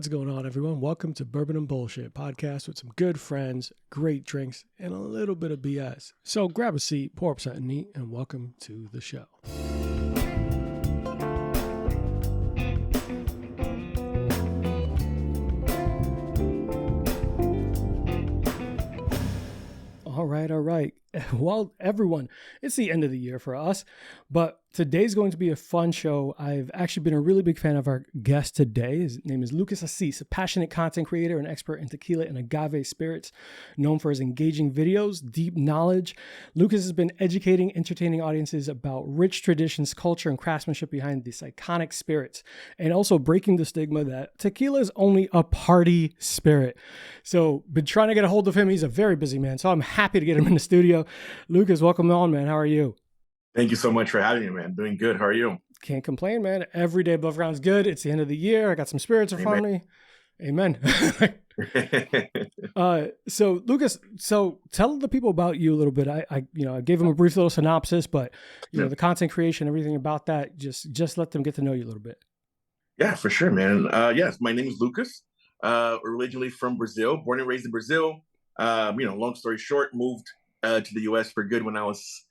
What's going on, everyone? Welcome to Bourbon and Bullshit podcast with some good friends, great drinks, and a little bit of BS. So grab a seat, pour up something neat, and welcome to the show. All right. Well, everyone, it's the end of the year for us, but today's going to be a fun show. I've actually been a really big fan of our guest today. His name is Lucas Assis, a passionate content creator and expert in tequila and agave spirits, known for his engaging videos, deep knowledge. Lucas has been educating, entertaining audiences about rich traditions, culture, and craftsmanship behind these iconic spirits, and also breaking the stigma that tequila is only a party spirit. So, been trying to get a hold of him. He's a very busy man, so I'm happy to get him in the studio. Lucas, welcome on, man. How are you? Thank you so much for having me, man. Doing good. How are you? Can't complain, man. Every day above ground is good. It's the end of the year. I got some spirits in front of me. Amen. So Lucas, tell the people about you a little bit. I gave them a brief little synopsis, but the content creation, everything about that, just let them get to know you a little bit. Yeah, for sure, man. Yes, my name is Lucas. Originally from Brazil, born and raised in Brazil. Long story short, moved to the U.S. for good when I was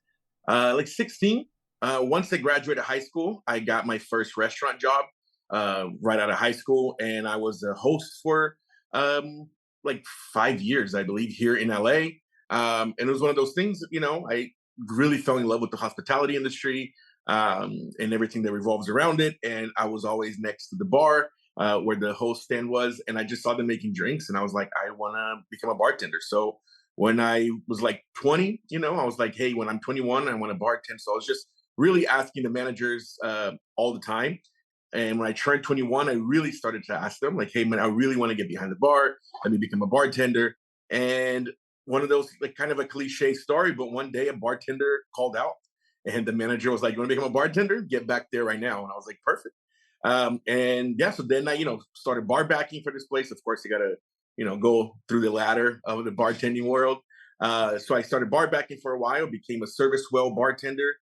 16. Once I graduated high school, I got my first restaurant job right out of high school, and I was a host for 5 years, I believe, here in LA. And it was one of those things, I really fell in love with the hospitality industry and everything that revolves around it. And I was always next to the bar where the host stand was, and I just saw them making drinks, and I was like, I want to become a bartender. So when I was 20, I was like, hey, when I'm 21, I want to bartend. So I was just really asking the managers all the time. And when I turned 21, I really started to ask them, hey, man, I really want to get behind the bar. Let me become a bartender. And one of those, kind of a cliche story, but one day a bartender called out, and the manager was like, you want to become a bartender? Get back there right now. And I was like, perfect. So then I, started bar backing for this place. Of course, you got to, go through the ladder of the bartending world. So I started bar backing for a while, became a service well bartender.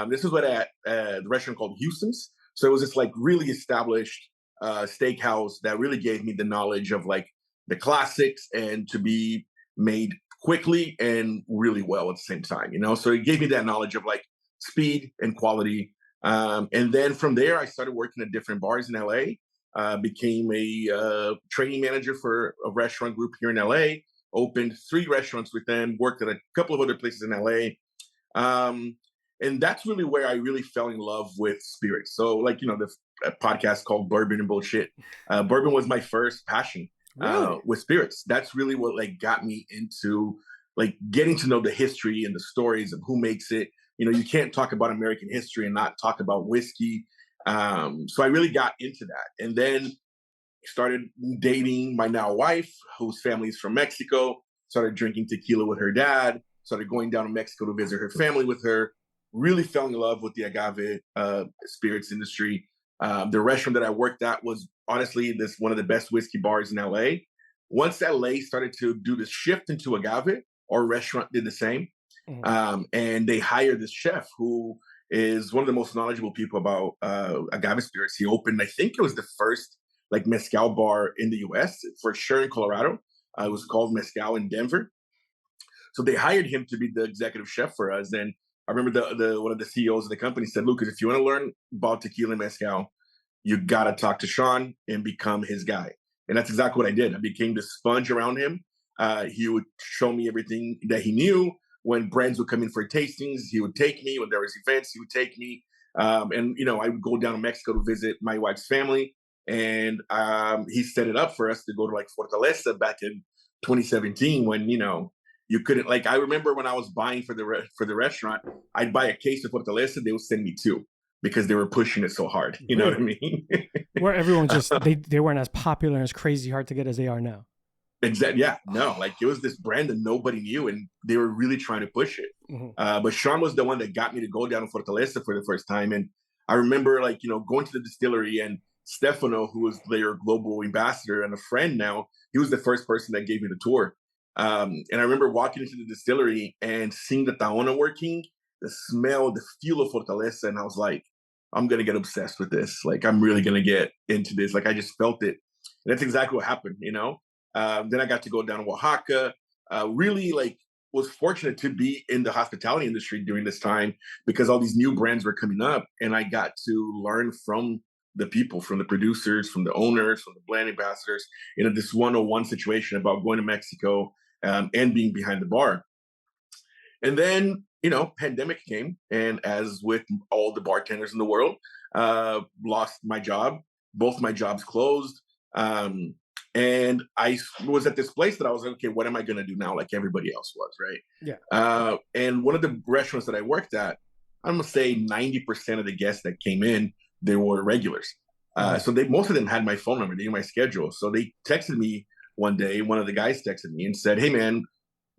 This is what at the restaurant called Houston's. So it was this really established steakhouse that really gave me the knowledge of the classics and to be made quickly and really well at the same time, So it gave me that knowledge of speed and quality. And then from there, I started working at different bars in LA. Became a training manager for a restaurant group here in LA, opened 3 restaurants with them, worked at a couple of other places in LA. And that's really where I really fell in love with spirits. So the podcast called Bourbon and Bullshit. Bourbon was my first passion with spirits. That's really what got me into getting to know the history and the stories of who makes it. You can't talk about American history and not talk about whiskey. So I really got into that, and then started dating my now wife, whose family is from Mexico. Started drinking tequila with her dad. Started going down to Mexico to visit her family with her. Really fell in love with the agave spirits industry. The restaurant that I worked at was honestly one of the best whiskey bars in LA. Once LA started to do the shift into agave, our restaurant did the same. Mm-hmm. And they hired this chef who is one of the most knowledgeable people about agave spirits. He opened, I think it was the first Mezcal bar in the US, for sure in Colorado. It was called Mezcal in Denver. So they hired him to be the executive chef for us. And I remember the one of the CEOs of the company said, Lucas, if you want to learn about tequila and mezcal, you got to talk to Sean and become his guy. And that's exactly what I did. I became the sponge around him. He would show me everything that he knew. When brands would come in for tastings, he would take me. When there was events, he would take me. I would go down to Mexico to visit my wife's family. And he set it up for us to go to Fortaleza back in 2017 when, you couldn't, I remember when I was buying for the restaurant, I'd buy a case of Fortaleza, they would send me 2 because they were pushing it so hard. You know what I mean? Where everyone just, they weren't as popular and as crazy hard to get as they are now. Exactly. Yeah. No, it was this brand that nobody knew, and they were really trying to push it. Mm-hmm. But Sean was the one that got me to go down to Fortaleza for the first time. And I remember going to the distillery, and Stefano, who was their global ambassador and a friend now, he was the first person that gave me the tour. And I remember walking into the distillery and seeing the Taona working, the smell, the feel of Fortaleza. And I was like, I'm going to get obsessed with this. I'm really going to get into this. I just felt it. And that's exactly what happened, Then I got to go down to Oaxaca. Really, like, was fortunate to be in the hospitality industry during this time because all these new brands were coming up, and I got to learn from the people, from the producers, from the owners, from the brand ambassadors, this 101 situation about going to Mexico and being behind the bar. And then, pandemic came, and as with all the bartenders in the world, lost my job. Both my jobs closed. And I was at this place that I was like, okay, what am I going to do now? Like everybody else was, right? Yeah. And one of the restaurants that I worked at, I'm going to say 90% of the guests that came in, they were regulars. So most of them had my phone number, they knew my schedule. So they texted me one day. One of the guys texted me and said, hey, man,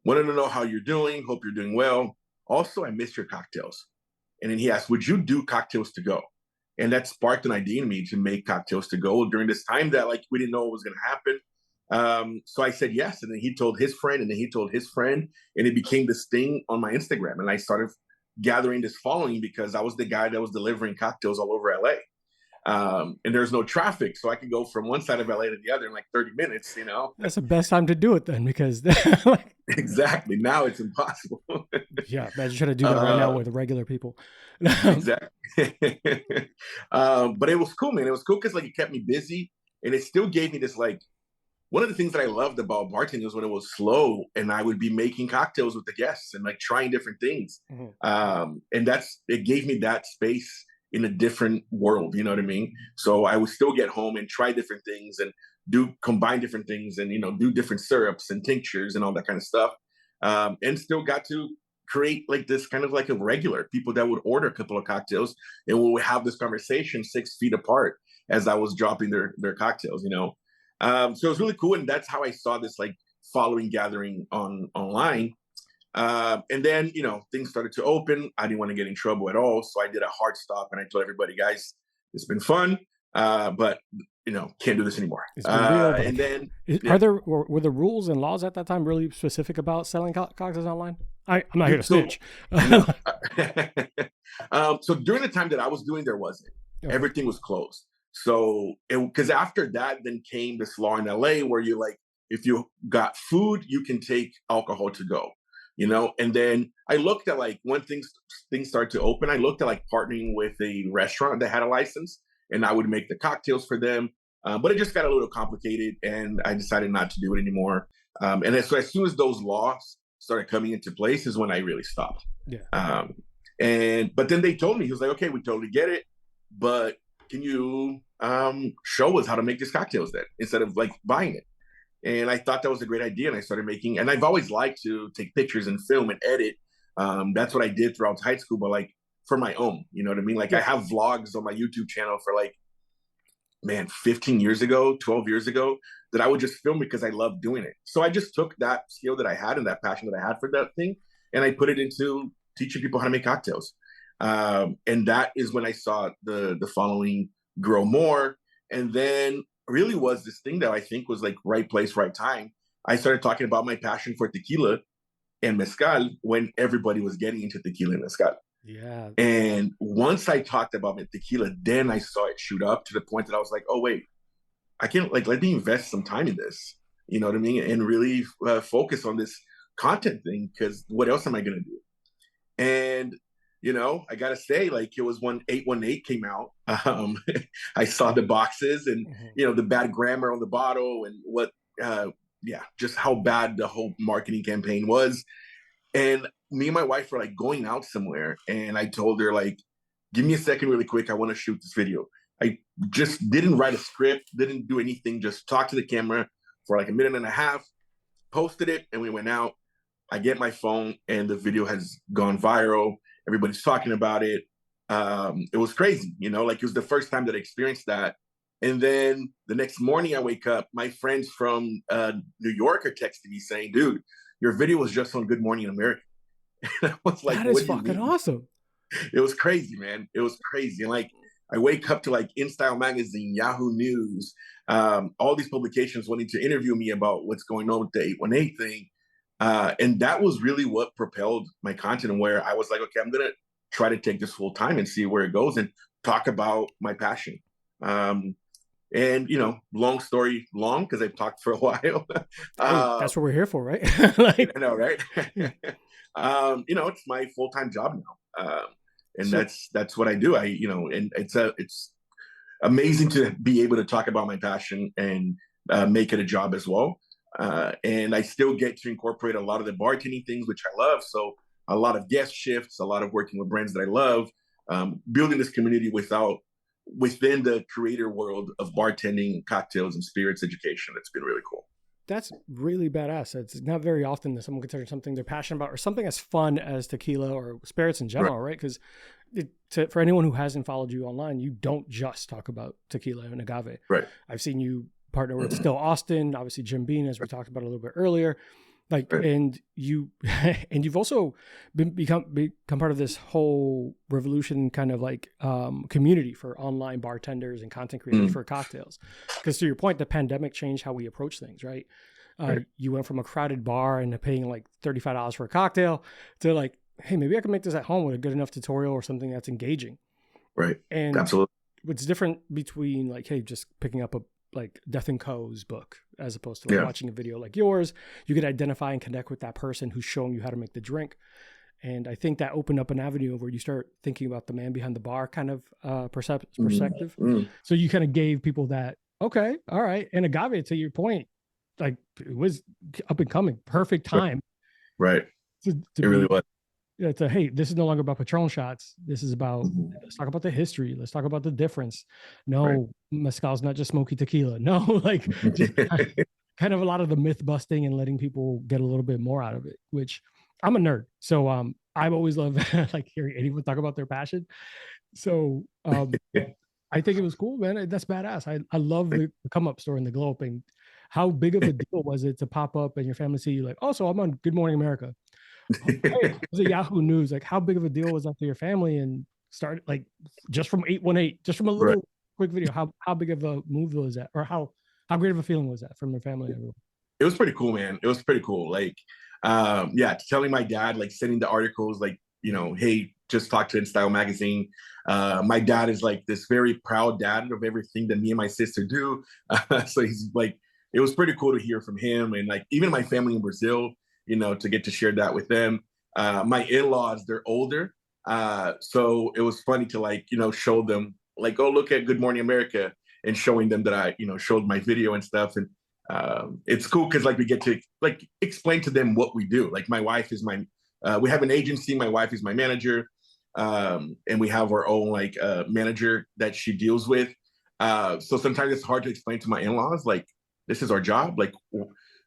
wanted to know how you're doing. Hope you're doing well. Also, I missed your cocktails. And then he asked, would you do cocktails to go? And that sparked an idea in me to make cocktails to go during this time that like we didn't know what was going to happen. So I said yes. And then he told his friend, and then he told his friend, and it became this thing on my Instagram. And I started gathering this following because I was the guy that was delivering cocktails all over LA. And there's no traffic, so I could go from one side of LA to the other in like 30 minutes, That's the best time to do it then, because exactly. Now it's impossible. Yeah, imagine trying to do that right now with regular people. Exactly. But it was cool, man. It was cool because like it kept me busy, and it still gave me this like, one of the things that I loved about bartending was when it was slow and I would be making cocktails with the guests and like trying different things. And it gave me that space in a different world, you know what I mean? So I would still get home and try different things and combine different things and, do different syrups and tinctures and all that kind of stuff. And still got to create like this kind of like a regular people that would order a couple of cocktails, and we would have this conversation 6 feet apart as I was dropping their cocktails, So it was really cool. And that's how I saw this like following gathering online. And then, things started to open. I didn't want to get in trouble at all. So I did a hard stop and I told everybody, guys, it's been fun. But can't do this anymore. It's been real. And then were the rules and laws at that time really specific about selling cocktails online? I'm not here to snitch. So during the time that I was doing, there wasn't. Okay. Everything was closed. So because after that, then came this law in LA where you're like, if you got food, you can take alcohol to go. And then I looked at like when things started to open, I looked at like partnering with a restaurant that had a license, and I would make the cocktails for them. But it just got a little complicated, and I decided not to do it anymore. And so as soon as those laws started coming into place is when I really stopped. Yeah. But then they told me, he was like, okay, we totally get it, but can you show us how to make these cocktails then instead of like buying it? And I thought that was a great idea. And I started making, and I've always liked to take pictures and film and edit. That's what I did throughout high school, but like for my own, you know what I mean? Like I have vlogs on my YouTube channel for like, 15 years ago, 12 years ago, that I would just film because I loved doing it. So I just took that skill that I had and that passion that I had for that thing, and I put it into teaching people how to make cocktails. And that is when I saw the following grow more. And then really was this thing that I think was like right place, right time. I started talking about my passion for tequila and mezcal when everybody was getting into tequila and mezcal. Yeah. And once I talked about my tequila, then I saw it shoot up to the point that I was like, oh, wait, I can like, let me invest some time in this, you know what I mean? And really focus on this content thing, because what else am I going to do? And I got to say, like, it was when 818 came out. I saw the boxes and, the bad grammar on the bottle and what, just how bad the whole marketing campaign was. And me and my wife were like going out somewhere. And I told her, like, give me a second really quick. I want to shoot this video. I just didn't write a script, didn't do anything, just talked to the camera for like a minute and a half, posted it, and we went out. I get my phone and the video has gone viral. Everybody's talking about it. It was crazy, like it was the first time that I experienced that. And then the next morning I wake up, my friends from New York are texting me saying, dude, your video was just on Good Morning America. And I was like, that is fucking awesome. It was crazy, man. It was crazy. And like, I wake up to like InStyle Magazine, Yahoo News, all these publications wanting to interview me about what's going on with the 818 thing. And that was really what propelled my content, and where I was like, okay, I'm going to try to take this full time and see where it goes and talk about my passion. And And, long story long, because I've talked for a while. Hey, uh, that's what we're here for, right? Like, I know, right? yeah. It's my full-time job now. And So that's what I do. And it's amazing to be able to talk about my passion and make it a job as well. And I still get to incorporate a lot of the bartending things, which I love. So a lot of guest shifts, a lot of working with brands that I love, building this community within the creator world of bartending, cocktails, and spirits education. It's been really cool. that's really badass. It's not very often that someone considers something they're passionate about or something as fun as tequila or spirits in general, right? Because for anyone who hasn't followed you online, you don't just talk about tequila and agave. Right. I've seen you partner with Still Austin, obviously Jim Beam, as we talked about a little bit earlier. Like, Right. and you've also become part of this whole revolution kind of like community for online bartenders and content creators for cocktails. Because to your point, the pandemic changed how we approach things, right? Right. You went from a crowded bar and paying like $35 for a cocktail to like, hey, maybe I can make this at home with a good enough tutorial or something that's engaging. Right. And Absolutely. what's different between like, hey, just picking up a like Death and Co.'s book as opposed to like watching a video like yours, you could identify and connect with that person who's showing you how to make the drink. And I think that opened up an avenue where you start thinking about the man behind the bar kind of perspective. So you kind of gave people that, okay, all right. And Agave, to your point, like it was up and coming, perfect time. Right. To it really was. It's hey, this is no longer about Patron shots. This is about, let's talk about the history. Let's talk about the difference. No, Mezcal's not just smoky tequila. No, like just kind of a lot of the myth busting and letting people get a little bit more out of it, which I'm a nerd. So I've always loved like hearing anyone talk about their passion. So I think it was cool, man. That's badass. I love the come up story and the glow up. And how big of a deal was it to pop up and your family see you like, oh, so I'm on Good Morning America. Hey, it was a Yahoo News. Like, how big of a deal was that to your family? And started like just from 818, just from a little quick video. How big of a move was that, or how great of a feeling was that from your family? It was pretty cool, man. It was pretty cool. Like, telling my dad, like sending the articles, like, hey, just talk to InStyle magazine. My dad is like this very proud dad of everything that me and my sister do. So he's like, it was pretty cool to hear from him, and like even my family in Brazil, to get to share that with them. My in-laws, they're older. So it was funny to like, show them like, oh, look at Good Morning America, and showing them that I, showed my video and stuff. And it's cool because like we get to like explain to them what we do. Like my wife is we have an agency. My wife is my manager. And we have our own like manager that she deals with. So sometimes it's hard to explain to my in-laws, like, this is our job. Like,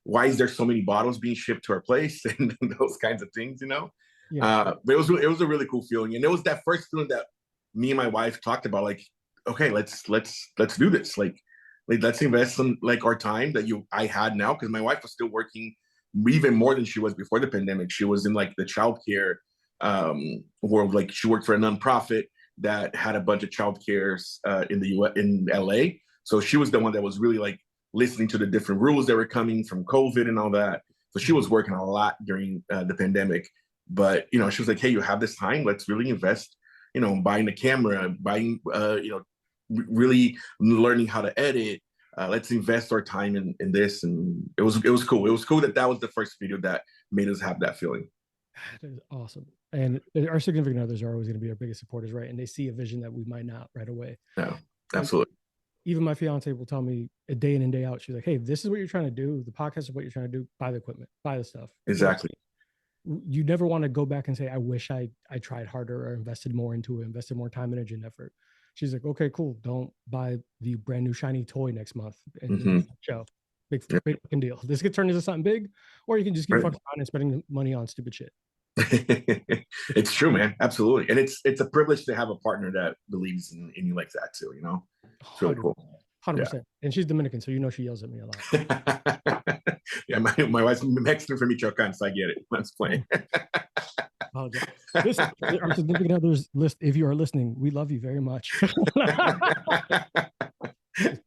why is there so many bottles being shipped to our place and those kinds of things, But it was a really cool feeling. And it was that first feeling that me and my wife talked about, like, okay, let's do this. Like let's invest in like our time that I had now. Cause my wife was still working even more than she was before the pandemic. She was in like the childcare world. Like she worked for a nonprofit that had a bunch of childcares in the US, in LA. So she was the one that was really like listening to the different rules that were coming from COVID and all that. So she was working a lot during the pandemic. But, she was like, hey, you have this time. Let's really invest, buying the camera, buying, really learning how to edit. Let's invest our time in this. And it was cool. It was cool that was the first video that made us have that feeling. That is awesome. And our significant others are always going to be our biggest supporters, right? And they see a vision that we might not right away. No, absolutely. Even my fiance will tell me a day in and day out, she's like, hey, this is what you're trying to do. The podcast is what you're trying to do. Buy the equipment, buy the stuff. Exactly. You never want to go back and say, I wish I tried harder or invested more into it, invested more time, energy, and effort. She's like, okay, cool. Don't buy the brand new shiny toy next month and show. Big fucking deal. This could turn into something big, or you can just keep fucking on and spending money on stupid shit. It's true, man. Absolutely. And it's a privilege to have a partner that believes in you like that too, It's really cool. 100%. Yeah. And she's Dominican, so she yells at me a lot. Yeah, my wife's Mexican from Michoacan, so I get it. I'm just playing. Listen, our significant others, if you are listening, we love you very much.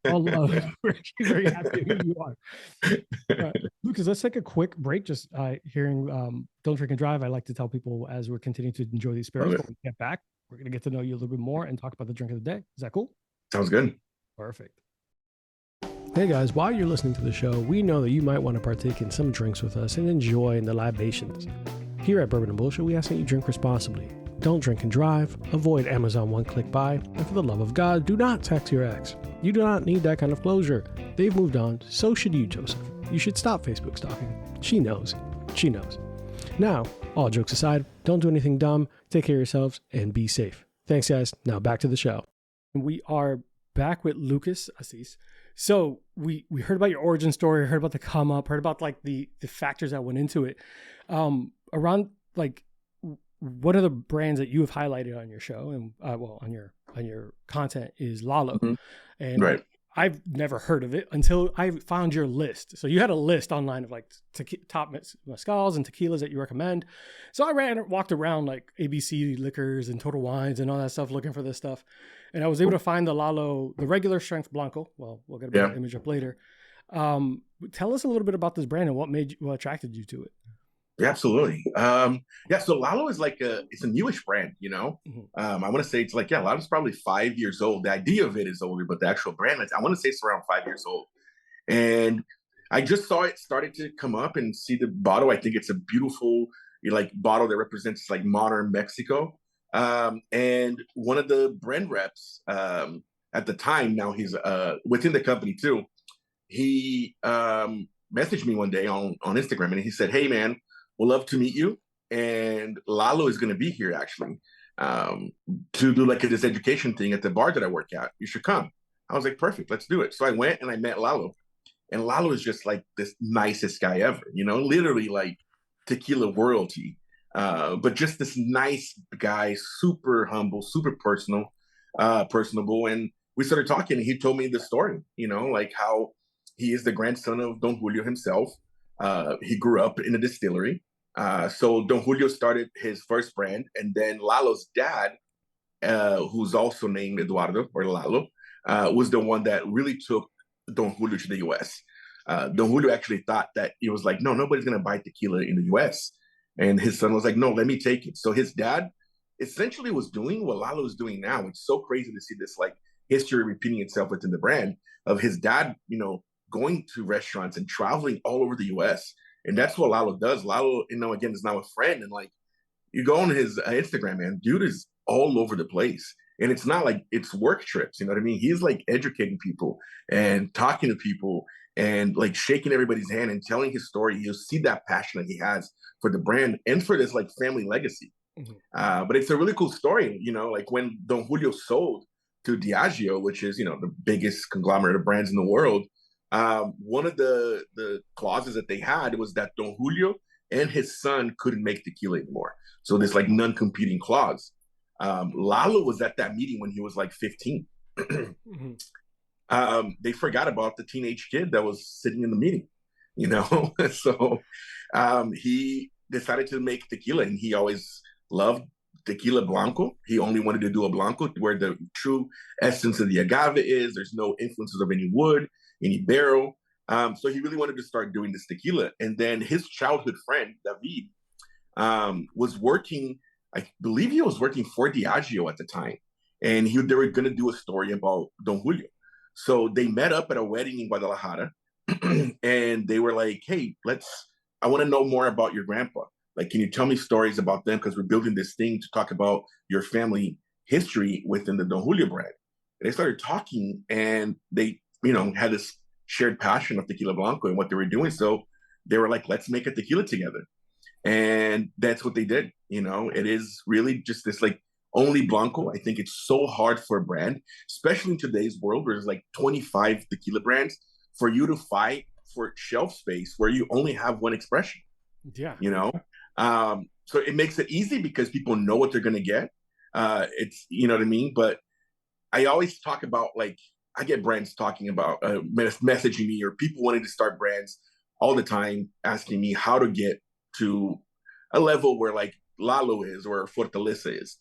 All love. We're very happy who you are. Lucas, let's take a quick break. Just hearing Don't Drink and Drive. I like to tell people as we're continuing to enjoy these spirits, when we get back, we're going to get to know you a little bit more and talk about the drink of the day. Is that cool? Sounds good. Perfect. Hey guys, while you're listening to the show, we know that you might want to partake in some drinks with us and enjoy the libations. Here at Bourbon and Bullshit, we ask that you drink responsibly. Don't drink and drive, avoid Amazon one-click buy, and for the love of God, do not text your ex. You do not need that kind of closure. They've moved on, so should you, Joseph. You should stop Facebook stalking. She knows. She knows. Now, all jokes aside, don't do anything dumb, take care of yourselves, and be safe. Thanks, guys. Now back to the show. We are back with Lucas Assis. So we heard about your origin story, heard about the come up, heard about like the factors that went into it. Around like, what are the brands that you have highlighted on your show and on your content is Lalo, and Right. I've never heard of it until I found your list. So you had a list online of like top mezcals and tequilas that you recommend. So I walked around like ABC Liquors and Total Wines and all that stuff looking for this stuff, and I was able to find the Lalo, the regular strength Blanco. Well, we'll get a better image up later. Tell us a little bit about this brand and what attracted you to it. Yeah, absolutely. So Lalo is like it's a newish brand, you know. I want to say it's like, Lalo's probably 5 years old. The idea of it is older, but the actual brand, I want to say it's around 5 years old. And I just saw it started to come up and see the bottle. I think it's a beautiful like bottle that represents like modern Mexico. And one of the brand reps at the time, now he's within the company too. He messaged me one day on Instagram and he said, "Hey man, we'd love to meet you. And Lalo is going to be here actually to do like this education thing at the bar that I work at. You should come." I was like, perfect, let's do it. So I went and I met Lalo. And Lalo is just like this nicest guy ever, you know, literally like tequila royalty. But just this nice guy, super humble, super personable. And we started talking and he told me the story, you know, like how he is the grandson of Don Julio himself. He grew up in a distillery. So Don Julio started his first brand, and then Lalo's dad, who's also named Eduardo or Lalo, was the one that really took Don Julio to the U.S. Don Julio actually thought that he was like, no, nobody's going to buy tequila in the U.S. And his son was like, no, let me take it. So his dad essentially was doing what Lalo is doing now. It's so crazy to see this like history repeating itself within the brand of his dad, you know, going to restaurants and traveling all over the U.S. And that's what Lalo does. Lalo, you know, again, is now a friend. And like, you go on his Instagram, man, dude is all over the place. And it's not like it's work trips, you know what I mean? He's like educating people and talking to people and like shaking everybody's hand and telling his story. You'll see that passion that he has for the brand and for this like family legacy. But it's a really cool story, you know, like when Don Julio sold to Diageo, which is, you know, the biggest conglomerate of brands in the world, one of the clauses that they had was that Don Julio and his son couldn't make tequila anymore. So this like non-competing clause. Lalo was at that meeting when he was like 15. They forgot about the teenage kid that was sitting in the meeting, you know? So he decided to make tequila, and he always loved tequila Blanco. He only wanted to do a Blanco where the true essence of the agave is. There's no influences of any wood, any barrel. So he really wanted to start doing this tequila. And then his childhood friend, David, was working, I believe he was working for Diageo at the time. And they were going to do a story about Don Julio. So they met up at a wedding in Guadalajara. And they were like, hey, I want to know more about your grandpa. Like, can you tell me stories about them? Because we're building this thing to talk about your family history within the Don Julio brand. And they started talking, and they, you know, had this shared passion of tequila Blanco and what they were doing. So they were like, let's make a tequila together. And that's what they did. You know, it is really just this like only Blanco. I think it's so hard for a brand, especially in today's world where there's like 25 tequila brands, for you to fight for shelf space where you only have one expression. Yeah. You know? So it makes it easy because people know what they're going to get. It's, you know what I mean? But I always talk about, like, I get brands talking about messaging me, or people wanting to start brands all the time, asking me how to get to a level where like Lalo is or Fortaleza is.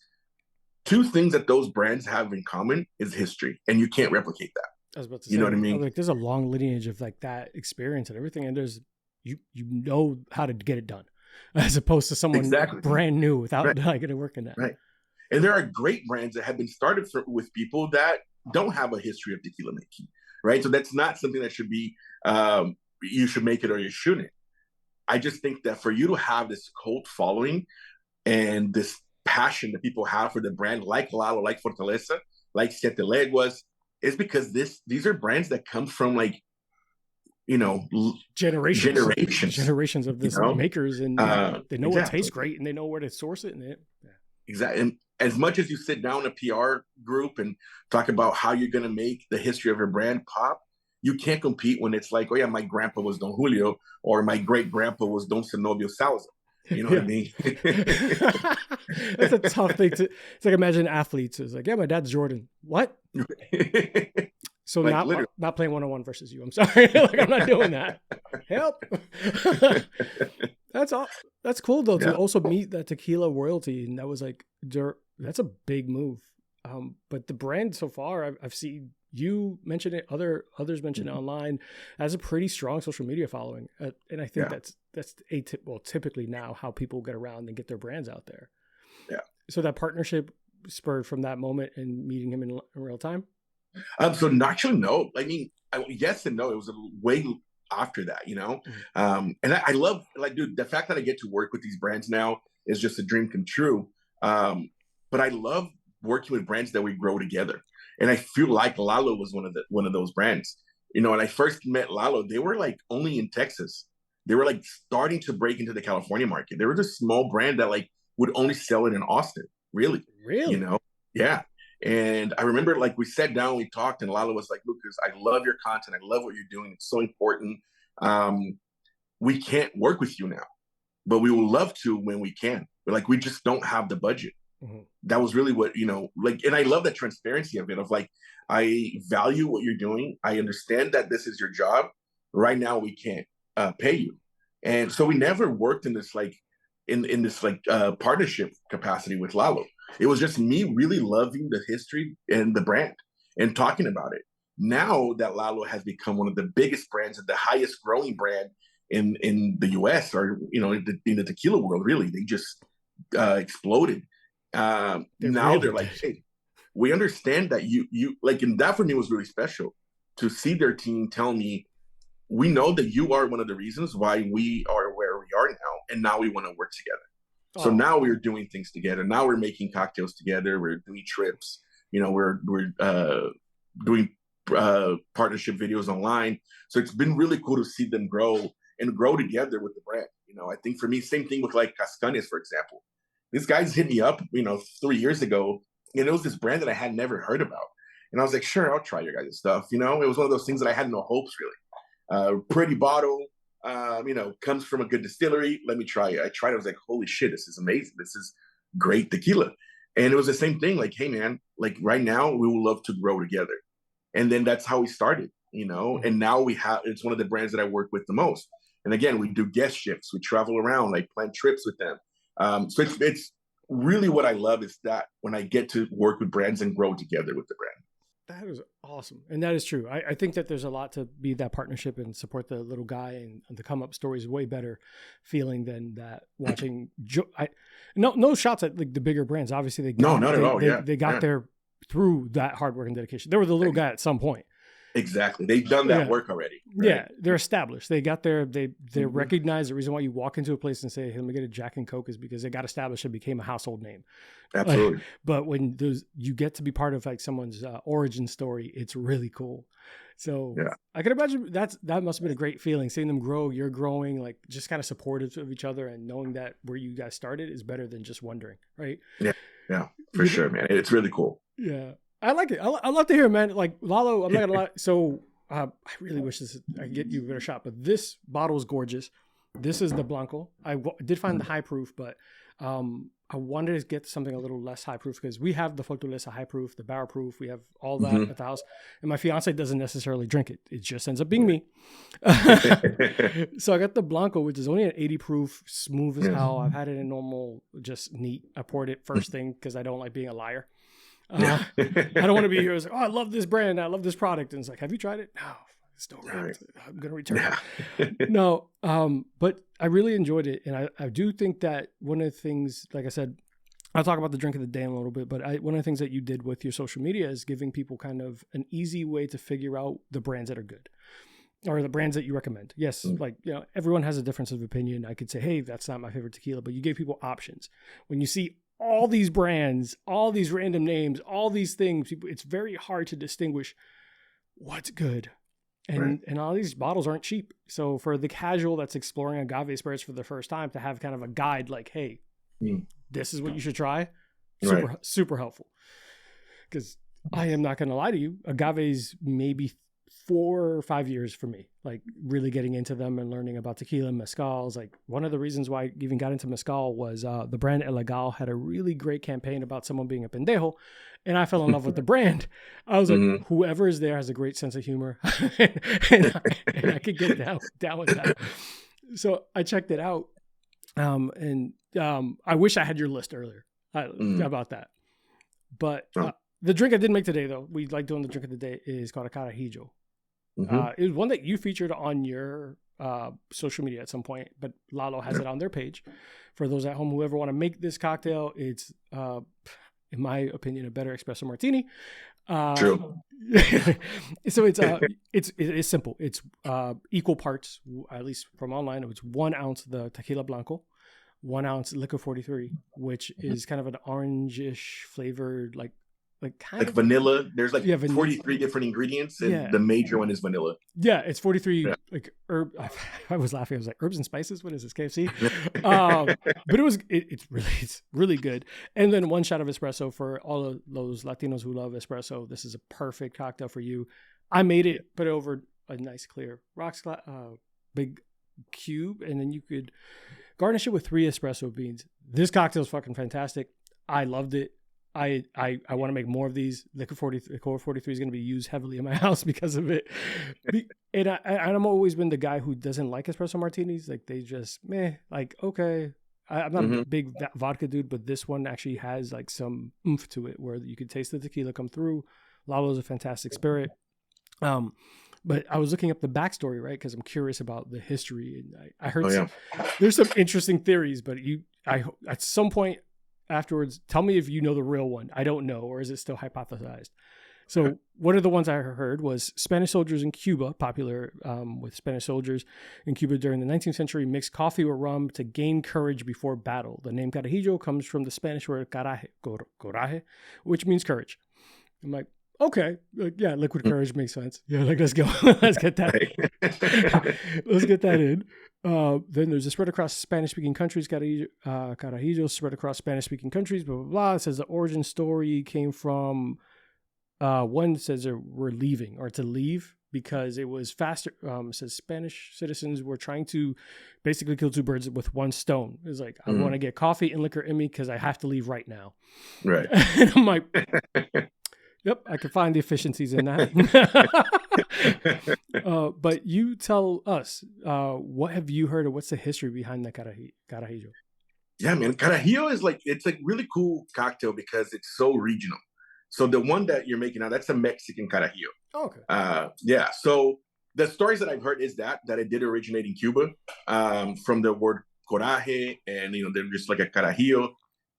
Two things that those brands have in common is history, and you can't replicate that. I was about to say, you know what I mean? Like, there's a long lineage of like that experience and everything, and there's you know how to get it done, as opposed to someone brand new without like it working that. Right. And there are great brands that have been started with people that don't have a history of tequila making. right? So that's not something that should be, you should make it or you shouldn't. I just think that for you to have this cult following and this passion that people have for the brand, like Lalo, like Fortaleza, like Siete Leguas, is because these are brands that come from like, you know, generations of this makers, and they know what exactly. tastes great, and they know where to source it. And exactly. And as much as you sit down in a PR group and talk about how you're going to make the history of your brand pop, you can't compete when it's like, oh yeah, my grandpa was Don Julio, or my great grandpa was Don Zenobio Salazar. You know what I mean? That's a tough thing to. It's like, imagine athletes. It's like, yeah, my dad's Jordan. What? So like, not playing 1-on-1 versus you. I'm sorry. Like, I'm not doing that. Help. That's all. That's cool though, to also meet that tequila royalty, and that was like, that's a big move. But the brand so far, I've seen you mention it, others mention it online, has a pretty strong social media following, and I think that's typically now how people get around and get their brands out there. Yeah. So that partnership spurred from that moment and meeting him in real time. So actually, no. I mean, yes and no. It was a way after that, you know. And I love, like, dude, the fact that I get to work with these brands now is just a dream come true. But I love working with brands that we grow together. And I feel like Lalo was one of those brands. You know, when I first met Lalo, they were like only in Texas. They were like starting to break into the California market. They were just a small brand that like would only sell it in Austin. Really? You know? Yeah. And I remember, like, we sat down, we talked, and Lalo was like, Lucas, I love your content. I love what you're doing. It's so important. We can't work with you now, but we will love to when we can. But like, we just don't have the budget. Mm-hmm. That was really what, you know, like, and I love the transparency of it, of like, I value what you're doing. I understand that this is your job. Right now, we can't pay you. And so we never worked in this, like, in this like partnership capacity with Lalo. It was just me really loving the history and the brand and talking about it. Now that Lalo has become one of the biggest brands and the highest growing brand in the US, or, you know, in the tequila world, really, they just exploded. Now they're like, hey, we understand that you like, and that for me was really special to see their team tell me, we know that you are one of the reasons why we are where we are now, and now we want to work together. So now we're doing things together. Now we're making cocktails together. We're doing trips. You know, we're doing partnership videos online. So it's been really cool to see them grow together with the brand. You know, I think for me, same thing with like Cascawín, for example. This guy's hit me up, you know, 3 years ago, and it was this brand that I had never heard about. And I was like, sure, I'll try your guys' stuff. You know, it was one of those things that I had no hopes, really. Pretty bottle. You know, comes from a good distillery. Let me try it. I tried it. I was like, holy shit, this is amazing. This is great tequila. And it was the same thing. Like, hey, man, like right now we would love to grow together. And then that's how we started, you know, and now it's one of the brands that I work with the most. And again, we do guest ships. We travel around, like plan trips with them. So it's really what I love is that when I get to work with brands and grow together with the brand. That is awesome. And that is true. I think that there's a lot to be that partnership and support the little guy, and the come up story is way better feeling than that watching. No shots at like the bigger brands. Obviously, not at all. They got there through that hard work and dedication. They were the little guy at some point. Exactly. They've done that work already. Right? Yeah. They're established. They got there. They recognize the reason why you walk into a place and say, hey, let me get a Jack and Coke, is because they got established and became a household name. Absolutely. But when you get to be part of like someone's origin story, it's really cool. So I can imagine that must have been a great feeling, seeing them grow. You're growing, like just kind of supportive of each other, and knowing that where you guys started is better than just wondering, right? Yeah, for sure, man. It's really cool. Yeah. I like it. I love to hear, man. Like Lalo, I'm not gonna lie. So I really wish I could get you a better shot, but this bottle is gorgeous. This is the Blanco. I did find the high proof, but I wanted to get something a little less high proof, because we have the Fortaleza high proof, the barrel proof. We have all that at the house, and my fiance doesn't necessarily drink it. It just ends up being me. So I got the Blanco, which is only an 80 proof, smooth as hell. I've had it in normal, just neat. I poured it first thing because I don't like being a liar. I don't want to be here. It's like, oh, I love this brand. I love this product. And it's like, have you tried it? No, it's still right. I'm going to return it. No. But I really enjoyed it. And I do think that one of the things, like I said, I'll talk about the drink of the day in a little bit, but one of the things that you did with your social media is giving people kind of an easy way to figure out the brands that are good or the brands that you recommend. Yes, like, everyone has a difference of opinion. I could say, hey, that's not my favorite tequila, but you gave people options. When you see all these brands, all these random names, all these things, it's very hard to distinguish what's good. And all these bottles aren't cheap. So for the casual that's exploring agave spirits for the first time, to have kind of a guide like, hey, this is what you should try. Super helpful. Because I am not going to lie to you, agaves maybe 4 or 5 years for me, like really getting into them and learning about tequila and mezcals. Like one of the reasons why I even got into mezcal was the brand El Legal had a really great campaign about someone being a pendejo. And I fell in love with the brand. I was like, whoever is there has a great sense of humor. and I could get down with that. So I checked it out. I wish I had your list earlier about that. But the drink I did make today, though, we like doing the drink of the day, is called a Carajillo. It was one that you featured on your social media at some point, but Lalo has it on their page. For those at home who ever want to make this cocktail, it's, in my opinion, a better espresso martini. True. So it is simple. It's equal parts, at least from online. It's 1 ounce the tequila blanco, 1 ounce liquor 43, which is kind of an orangish flavored, like vanilla. There's like 43 different ingredients, and the major one is vanilla. Yeah, it's 43 like herb. I was laughing. I was like, herbs and spices. What is this, KFC? But it's really good. And then 1 shot of espresso for all of those Latinos who love espresso. This is a perfect cocktail for you. I made it, put it over a nice clear rocks, big cube, and then you could garnish it with 3 espresso beans. This cocktail is fucking fantastic. I loved it. I want to make more of these. Liquor 43 is going to be used heavily in my house because of it. And I'm always been the guy who doesn't like espresso martinis. Like they just, okay. I'm not a big vodka dude, but this one actually has like some oomph to it where you could taste the tequila come through. Lalo's a fantastic spirit. But I was looking up the backstory, right? Because I'm curious about the history. And I heard there's some interesting theories, but at some point, afterwards, tell me if you know the real one. I don't know, or is it still hypothesized? So one of the ones I heard was Spanish soldiers in Cuba, popular with Spanish soldiers in Cuba during the 19th century, mixed coffee with rum to gain courage before battle. The name Carajillo comes from the Spanish word coraje, which means courage. I'm like, okay, liquid courage makes sense. Yeah, let's go. Let's get that. Let's get that in. Then there's a spread across Spanish-speaking countries. Carajillo spread across Spanish-speaking countries. Blah blah blah. It says the origin story came from one says they were leaving or to leave because it was faster. It says Spanish citizens were trying to basically kill 2 birds with 1 stone. It's like I want to get coffee and liquor in me because I have to leave right now. Right. And I'm like. Yep, I can find the efficiencies in that. But you tell us, what have you heard or what's the history behind the Carajillo? Yeah, man. Carajillo is it's a really cool cocktail because it's so regional. So the one that you're making now, that's a Mexican Carajillo. Oh, okay. Yeah. So the stories that I've heard is that it did originate in Cuba from the word coraje, and they're just like a Carajillo.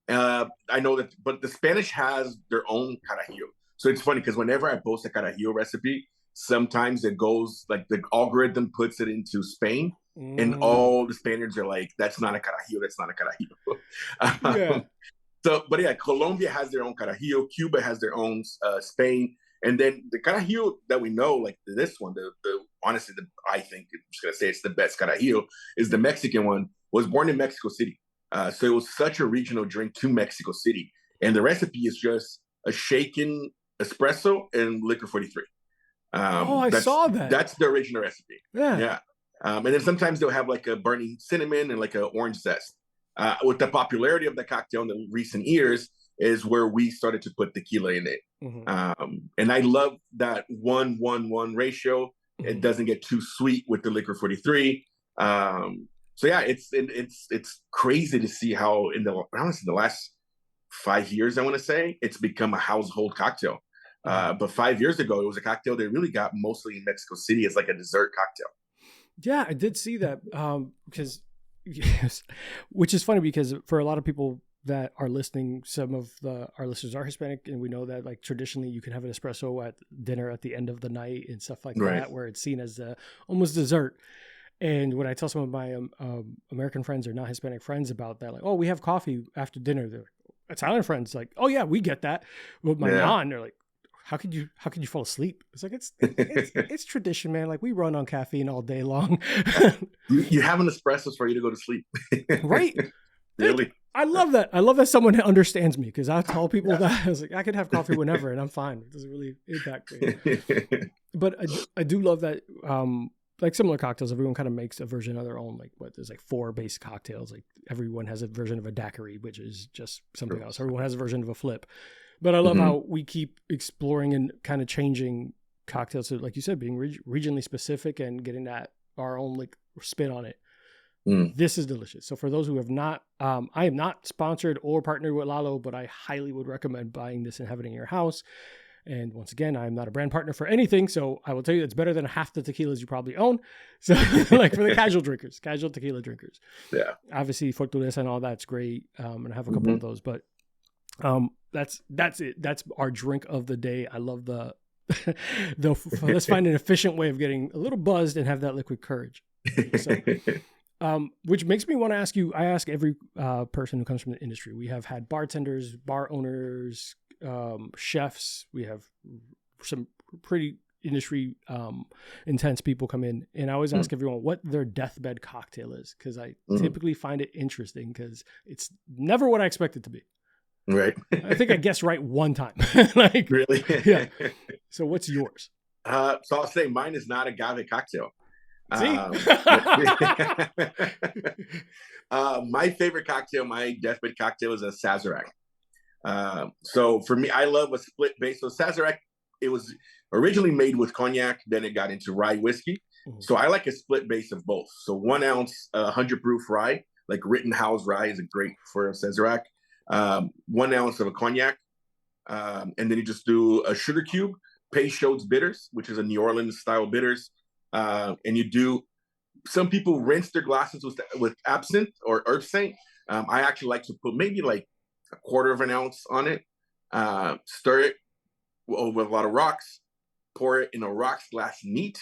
I know that, but the Spanish has their own Carajillo. So it's funny because whenever I post a Carajillo recipe, sometimes it goes like the algorithm puts it into Spain, and all the Spaniards are like, "That's not a Carajillo. That's not a Carajillo." But yeah, Colombia has their own Carajillo. Cuba has their own Spain, and then the Carajillo that we know, like this one, honestly, I think I'm just gonna say it's the best Carajillo is the Mexican one. Was born in Mexico City, so it was such a regional drink to Mexico City, and the recipe is just a shaken espresso and liquor 43. I saw that. That's the original recipe. Yeah. And then sometimes they'll have like a burning cinnamon and like an orange zest. With the popularity of the cocktail in the recent years is where we started to put tequila in it. And I love that 1-1-1 ratio. It doesn't get too sweet with the liquor 43. So yeah, it's crazy to see how in the last 5 years, I want to say, it's become a household cocktail. But 5 years ago, it was a cocktail that really got mostly in Mexico City as like a dessert cocktail. Yeah, I did see that because, which is funny because for a lot of people, that are listening, some of our listeners are Hispanic, and we know that like traditionally you can have an espresso at dinner at the end of the night and stuff like Right. that, where it's seen as almost dessert. And when I tell some of my American friends or not Hispanic friends about that, like, oh, we have coffee after dinner, they're like, Italian friends like, oh yeah, we get that. But my non, they're like, how could you fall asleep? It's like it's tradition, man. Like we run on caffeine all day long. You have an espresso for you to go to sleep. Right. Really? I love that. I love that someone understands me, because I tell people that I was like, I could have coffee whenever and I'm fine. It doesn't really impact me. But I do love that. Like similar cocktails, everyone kind of makes a version of their own. Like there's like 4 base cocktails. Like everyone has a version of a daiquiri, which is just something else. Everyone has a version of a flip. But I love how we keep exploring and kind of changing cocktails. So like you said, being regionally specific and getting that our own like spin on it. This is delicious. So for those who have not, I am not sponsored or partnered with Lalo, but I highly would recommend buying this and having it in your house. And once again, I'm not a brand partner for anything, so I will tell you it's better than half the tequilas you probably own. So like for the casual tequila drinkers. Yeah. Obviously Fortaleza and all that's great. And I have a couple of those, but that's it. That's our drink of the day. I love the let's find an efficient way of getting a little buzzed and have that liquid courage. So, which makes me want to ask you, I ask every person who comes from the industry. We have had bartenders, bar owners, chefs. We have some pretty industry intense people come in, and I always ask everyone what their deathbed cocktail is, because I typically find it interesting because it's never what I expect it to be. Right. I think I guessed right one time. Like really? Yeah. So what's yours? So I'll say mine is not agave cocktail. See? My favorite cocktail, my deathbed cocktail, is a Sazerac. So for me, I love a split base. So Sazerac, it was originally made with cognac, then it got into rye whiskey. So I like a split base of both. So 1 ounce, 100 proof rye, like Rittenhouse rye is great for a Sazerac. 1 ounce of a cognac. And then you just do a sugar cube, Peychaud's bitters, which is a New Orleans style bitters. And you do, some people rinse their glasses with absinthe or herb saint. I actually like to put maybe like 1/4 of an ounce on it, stir it with a lot of rocks, pour it in a rocks glass neat,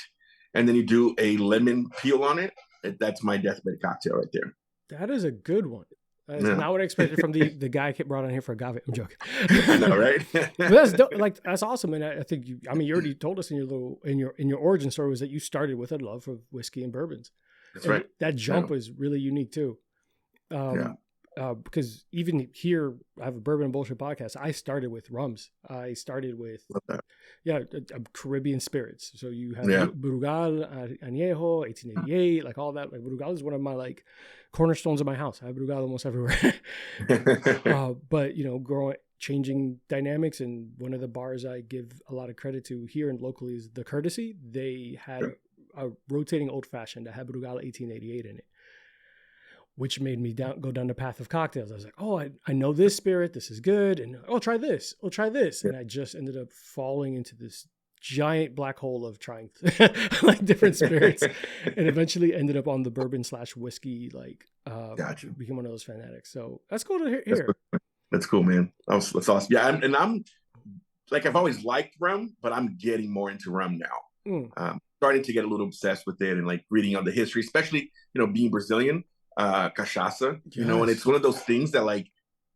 and then you do a lemon peel on it. That's my deathbed cocktail right there. That is a good one. That's not what I expected from the guy I brought on here for agave. I'm joking. I know, right? But that's awesome. And I think you already told us in your origin story was that you started with a love of whiskey and bourbons. That's right. That jump was really unique too. Because even here, I have a Bourbon and Bullshit podcast. I started with rums. I started with Caribbean spirits. So you have Brugal, Añejo, 1888, like all that. Like Brugal is one of my like cornerstones of my house. I have Brugal almost everywhere. But changing dynamics, and one of the bars I give a lot of credit to here and locally is the Courtesy. They had a rotating old fashioned that had Brugal 1888 in it, which made me go down the path of cocktails. I was like, oh, I know this spirit. This is good. And try this. Try this. And I just ended up falling into this giant black hole of trying like different spirits, and eventually ended up on the bourbon / whiskey. Like, became one of those fanatics. So that's cool to hear. That's cool, man. That's awesome. Yeah. I'm like, I've always liked rum, but I'm getting more into rum now. Starting to get a little obsessed with it and like reading on the history, especially, being Brazilian. Cachaça, and it's one of those things that like,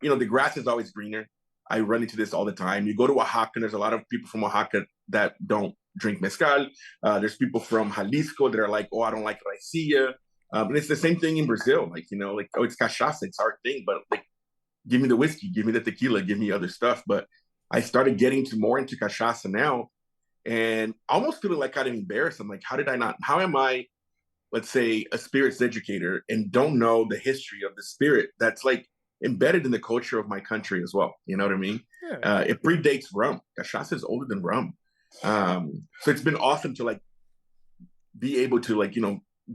the grass is always greener. I run into this all the time. You go to Oaxaca, and there's a lot of people from Oaxaca that don't drink mezcal. There's people from Jalisco that are like, oh, I don't like raicilla. But it's the same thing in Brazil. Like, oh, it's cachaça, it's our thing. But like, give me the whiskey, give me the tequila, give me other stuff. But I started getting more into cachaça now, and almost feeling like kind of embarrassed. I'm like, how am I, let's say, a spirits educator and don't know the history of the spirit that's like embedded in the culture of my country as well. You know what I mean? Yeah. It predates rum. Cachaça is older than rum. So it's been awesome to like be able to like,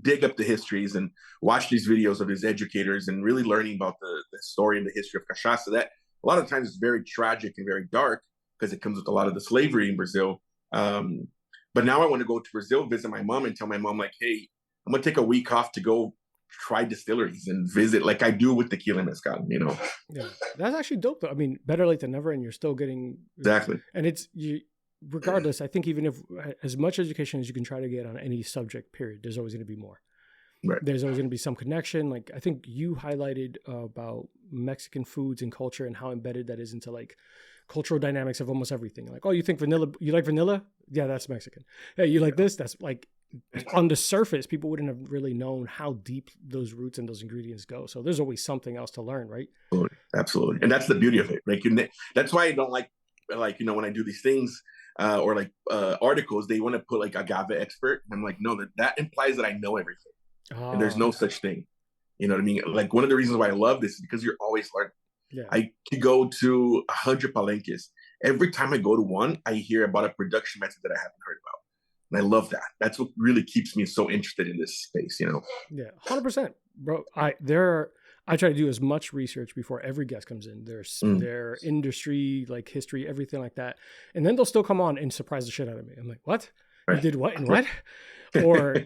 dig up the histories and watch these videos of these educators and really learning about the story and the history of cachaça. That a lot of times is very tragic and very dark because it comes with a lot of the slavery in Brazil. But now I want to go to Brazil, visit my mom, and tell my mom like, hey, I'm going to take a week off to go try distilleries and visit like I do with tequila and mezcal, you know? Yeah, that's actually dope though. I mean, better late than never, and you're still getting Exactly. And it's you, regardless. I think even if as much education as you can try to get on any subject, period, there's always going to be more. Right. There's always going to be some connection. Like I think you highlighted about Mexican foods and culture and how embedded that is into like cultural dynamics of almost everything. Like, oh, you think vanilla? You like vanilla? Yeah, that's Mexican. Yeah, you like this? That's like on the surface, people wouldn't have really known how deep those roots and those ingredients go. So there's always something else to learn, right? Absolutely. And that's the beauty of it. Like that's why I don't like, you know, when I do these things or like articles, they want to put like agave expert. And I'm like, no, that implies that I know everything. And there's no such thing. You know what I mean? Like one of the reasons why I love this is because you're always learning. Yeah. I could go to 100 palenques. Every time I go to one, I hear about a production method that I haven't heard about. And I love that. That's what really keeps me so interested in this space, you know? Yeah, 100%. Bro, I try to do as much research before every guest comes in. Their industry, like history, everything like that. And then they'll still come on and surprise the shit out of me. I'm like, what? Right. You did what and what? Or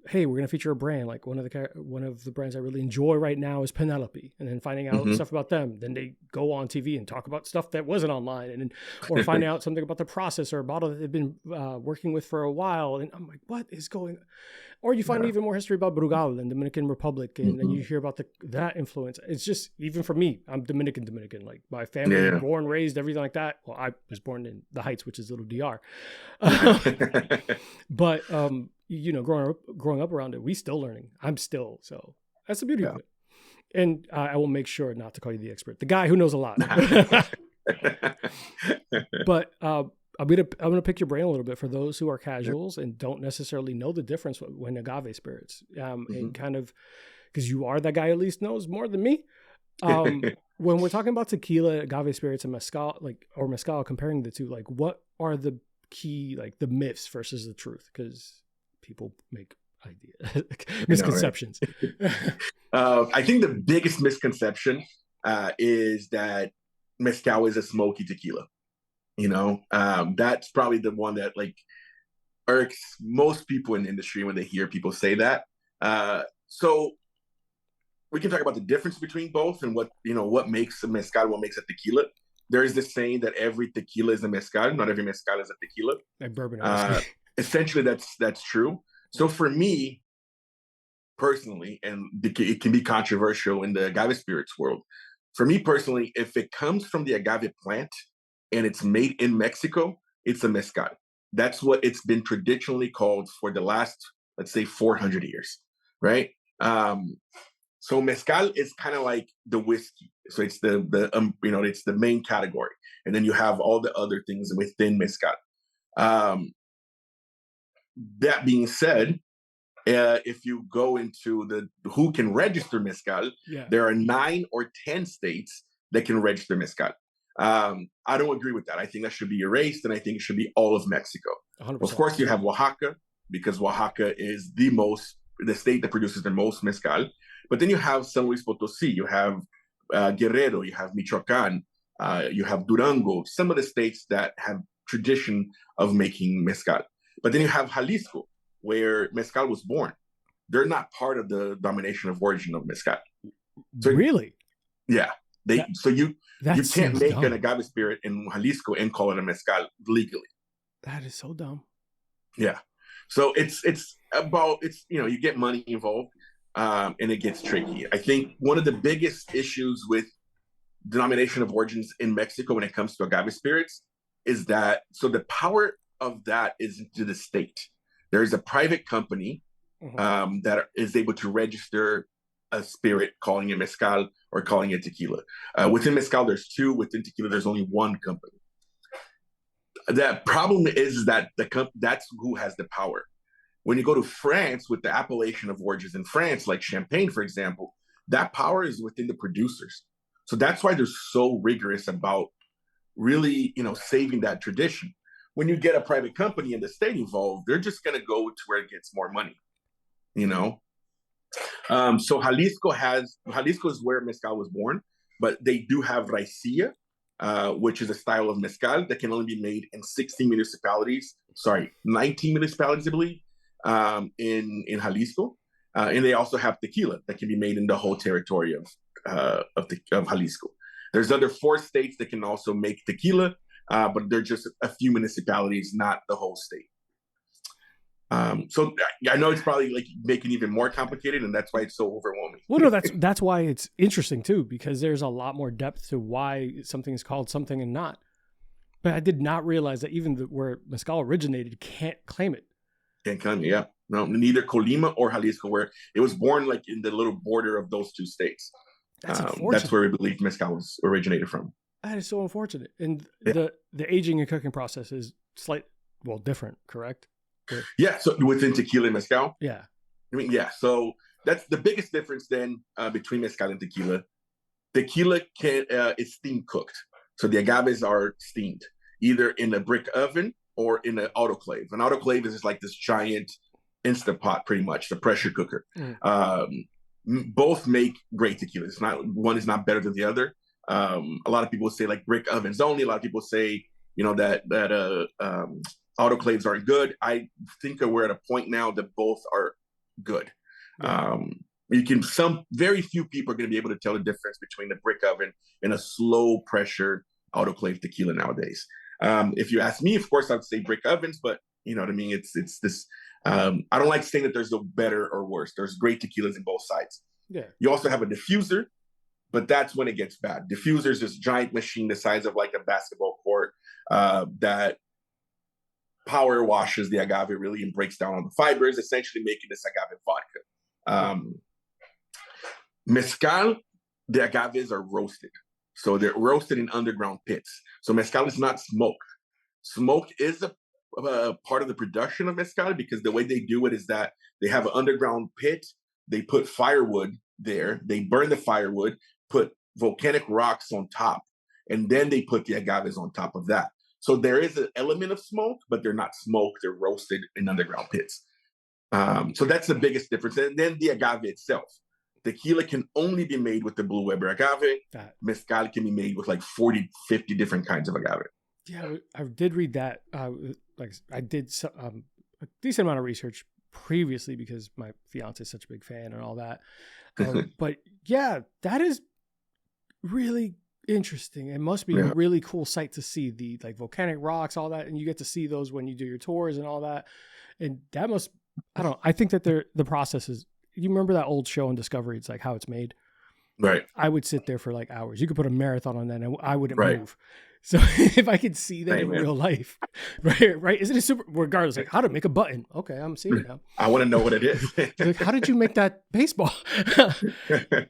hey, we're gonna feature a brand, like one of the brands I really enjoy right now is Penelope, and then finding out stuff about them. Then they go on TV and talk about stuff that wasn't online, and or find out something about the process or a bottle that they've been working with for a while. And I'm like, what is going? Or you find even more history about Brugal and Dominican Republic, and then you hear about that influence. It's just, even for me, I'm Dominican. Like my family, born, raised, everything like that. Well, I was born in the Heights, which is little DR. But you know, growing up around it, we still learning. I'm still, so that's the beauty of it. And I will make sure not to call you the expert, the guy who knows a lot. But I'm gonna pick your brain a little bit for those who are casuals and don't necessarily know the difference when agave spirits, and kind of, because you are that guy at least knows more than me. When we're talking about tequila, agave spirits, and mezcal, comparing the two, like what are the key, like the myths versus the truth? Because people make misconceptions. I think the biggest misconception is that mezcal is a smoky tequila. You know, that's probably the one that like irks most people in the industry when they hear people say that. So we can talk about the difference between both and what makes a mezcal, what makes a tequila. There is this saying that every tequila is a mezcal. Not every mezcal is a tequila. Like bourbon. Essentially, that's true. So for me personally, and it can be controversial in the agave spirits world, for me personally, if it comes from the agave plant and it's made in Mexico, it's a mezcal. That's what it's been traditionally called for the last, let's say, 400 years, right? So mezcal is kind of like the whiskey. So it's it's the main category, and then you have all the other things within mezcal. That being said, if you go into who can register mezcal, there are 9 or 10 states that can register mezcal. I don't agree with that. I think that should be erased, and I think it should be all of Mexico. 100%. Of course, you have Oaxaca, because Oaxaca is the state that produces the most mezcal. But then you have San Luis Potosí, you have Guerrero, you have Michoacán, you have Durango, some of the states that have tradition of making mezcal. But then you have Jalisco, where mezcal was born. They're not part of the domination of origin of mezcal. So, really? Yeah. You can't make an agave spirit in Jalisco and call it a mezcal legally. That is so dumb. Yeah. So it's you get money involved, and it gets tricky. I think one of the biggest issues with denomination of origins in Mexico when it comes to agave spirits is that, so the power of that is to the state. There's a private company that is able to register a spirit, calling it mezcal or calling it tequila. Within mezcal, there's 2. Within tequila, there's only 1 company. The problem is that that's who has the power. When you go to France with the appellation of origins in France, like Champagne, for example, that power is within the producers. So that's why they're so rigorous about really, saving that tradition. When you get a private company and the state involved, they're just going to go to where it gets more money, So Jalisco is where mezcal was born, but they do have raicilla, which is a style of mezcal that can only be made in 19 municipalities, I believe, in Jalisco. And they also have tequila that can be made in the whole territory of Jalisco. There's other 4 states that can also make tequila, but they're just a few municipalities, not the whole state. So I know it's probably like making it even more complicated, and that's why it's so overwhelming. Well, no, that's why it's interesting too, because there's a lot more depth to why something is called something and not. But I did not realize that even where Mezcal originated can't claim it. Can't claim it, yeah. No, neither Colima or Jalisco, where it was born like in the little border of those 2 states. That's where we believe Mezcal was originated from. That is so unfortunate. And yeah. the aging and cooking process is different, correct? Yeah, so within tequila and mezcal? Yeah. I mean, yeah, so that's the biggest difference then between mezcal and tequila. Tequila is steam cooked. So the agaves are steamed, either in a brick oven or in an autoclave. An autoclave is like this giant Instant Pot, pretty much, the pressure cooker. Both make great tequila. One is not better than the other. A lot of people say like brick ovens only. A lot of people say, that autoclaves aren't good. I think we're at a point now that both are good. Very few people are going to be able to tell the difference between a brick oven and a slow pressure autoclave tequila nowadays. If you ask me, of course, I'd say brick ovens, but you know what I mean? It's this, I don't like saying that there's no better or worse. There's great tequilas in both sides. Yeah. You also have a diffuser, but that's when it gets bad. Diffuser is this giant machine the size of like a basketball court that power washes the agave really and breaks down on the fibers, essentially making this agave vodka. Mezcal, the agaves are roasted. So they're roasted in underground pits. So mezcal is not smoked. Smoke is a part of the production of mezcal, because the way they do it is that they have an underground pit. They put firewood there. They burn the firewood, put volcanic rocks on top, and then they put the agaves on top of that. So there is an element of smoke, but they're not smoked. They're roasted in underground pits. So that's the biggest difference. And then the agave itself. Tequila can only be made with the Blue Weber agave. Mezcal can be made with like 40, 50 different kinds of agave. Yeah, I did read that. I did a decent amount of research previously because my fiance is such a big fan and all that. But yeah, that is really interesting. It must be a really cool sight to see the like volcanic rocks, all that, and you get to see those when you do your tours and all that. And that must, I think that the process is. You remember that old show on Discovery? It's like How It's Made. Right. I would sit there for like hours. You could put a marathon on that and I wouldn't move. So if I could see that in real life, right? Isn't it super, regardless, like how to make a button. Okay, I'm seeing it now. I want to know what it is. Like, how did you make that baseball?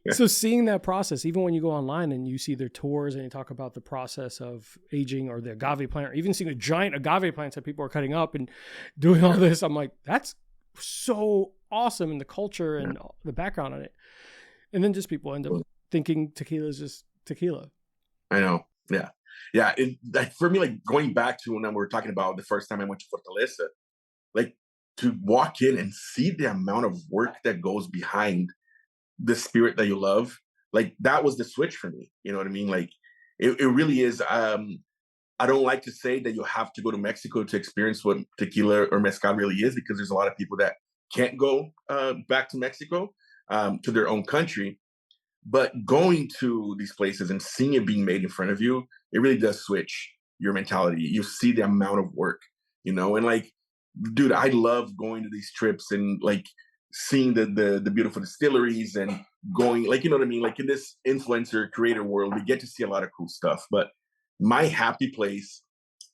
So seeing that process, even when you go online and you see their tours and you talk about the process of aging or the agave plant, or even seeing the giant agave plants that people are cutting up and doing all this, I'm like, that's so awesome, in the culture and the background on it. And then just people end up thinking tequila is just tequila. I know. Yeah. For me, like going back to when we were talking about the first time I went to Fortaleza, like to walk in and see the amount of work that goes behind the spirit that you love, like that was the switch for me. You know what I mean? Like it really is. I don't like to say that you have to go to Mexico to experience what tequila or mezcal really is, because there's a lot of people that can't go back to Mexico, to their own country. But going to these places and seeing it being made in front of you, it really does switch your mentality. You see the amount of work, and like, dude, I love going to these trips and like seeing the beautiful distilleries and going, like, you know what I mean? Like in this influencer creator world, we get to see a lot of cool stuff. But my happy place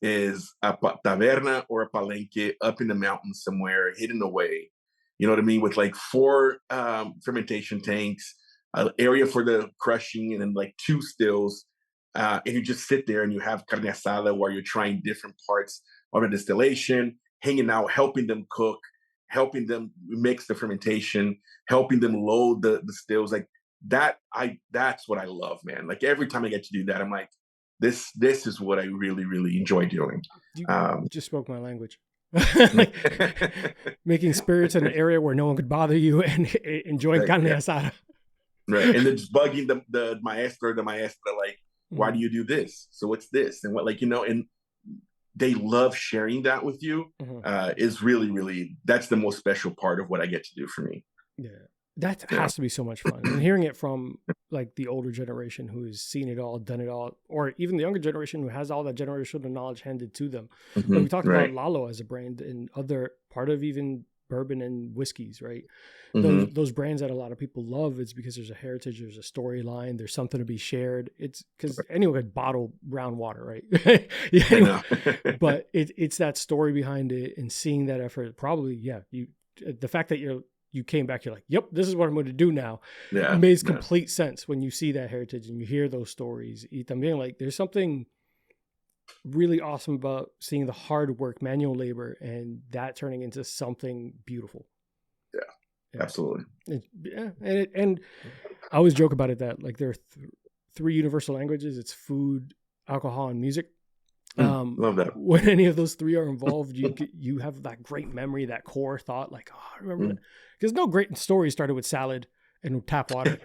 is a taverna or a palenque up in the mountains somewhere, hidden away. You know what I mean? With like 4 fermentation tanks, an area for the crushing, and then like 2 stills. And you just sit there and you have carne asada where you're trying different parts of the distillation, hanging out, helping them cook, helping them mix the fermentation, helping them load the stills. Like that, that's what I love, man. Like every time I get to do that, I'm like, this is what I really, really enjoy doing. You just spoke my language. Like, making spirits in an area where no one could bother you and enjoying carne asada. Right. And then just bugging the maestra, like, why do you do this? So what's this? And what, like, and they love sharing that with you. Is really, really, that's the most special part of what I get to do for me. Yeah. That has to be so much fun. And hearing it from like the older generation who's seen it all, done it all, or even the younger generation who has all that generational knowledge handed to them. Mm-hmm. Like we talked Right. about Lalo as a brand and other part of even bourbon and whiskeys, right? Mm-hmm. Those brands that a lot of people love, it's because there's a heritage, there's a storyline, there's something to be shared. It's because anyone could bottle brown water, right? Yeah, anyway, but it's that story behind it and seeing that effort. Probably, the fact that you came back, you're like, yep, this is what I'm going to do now. Yeah, it makes complete sense when you see that heritage and you hear those stories. I'm being like, there's something really awesome about seeing the hard work, manual labor, and that turning into something beautiful. Yeah, absolutely. And I always joke about it that like there are three universal languages. It's food, alcohol, and music. Love that. When any of those three are involved, you have that great memory, that core thought, like, oh, I remember that. Because no great story started with salad and tap water.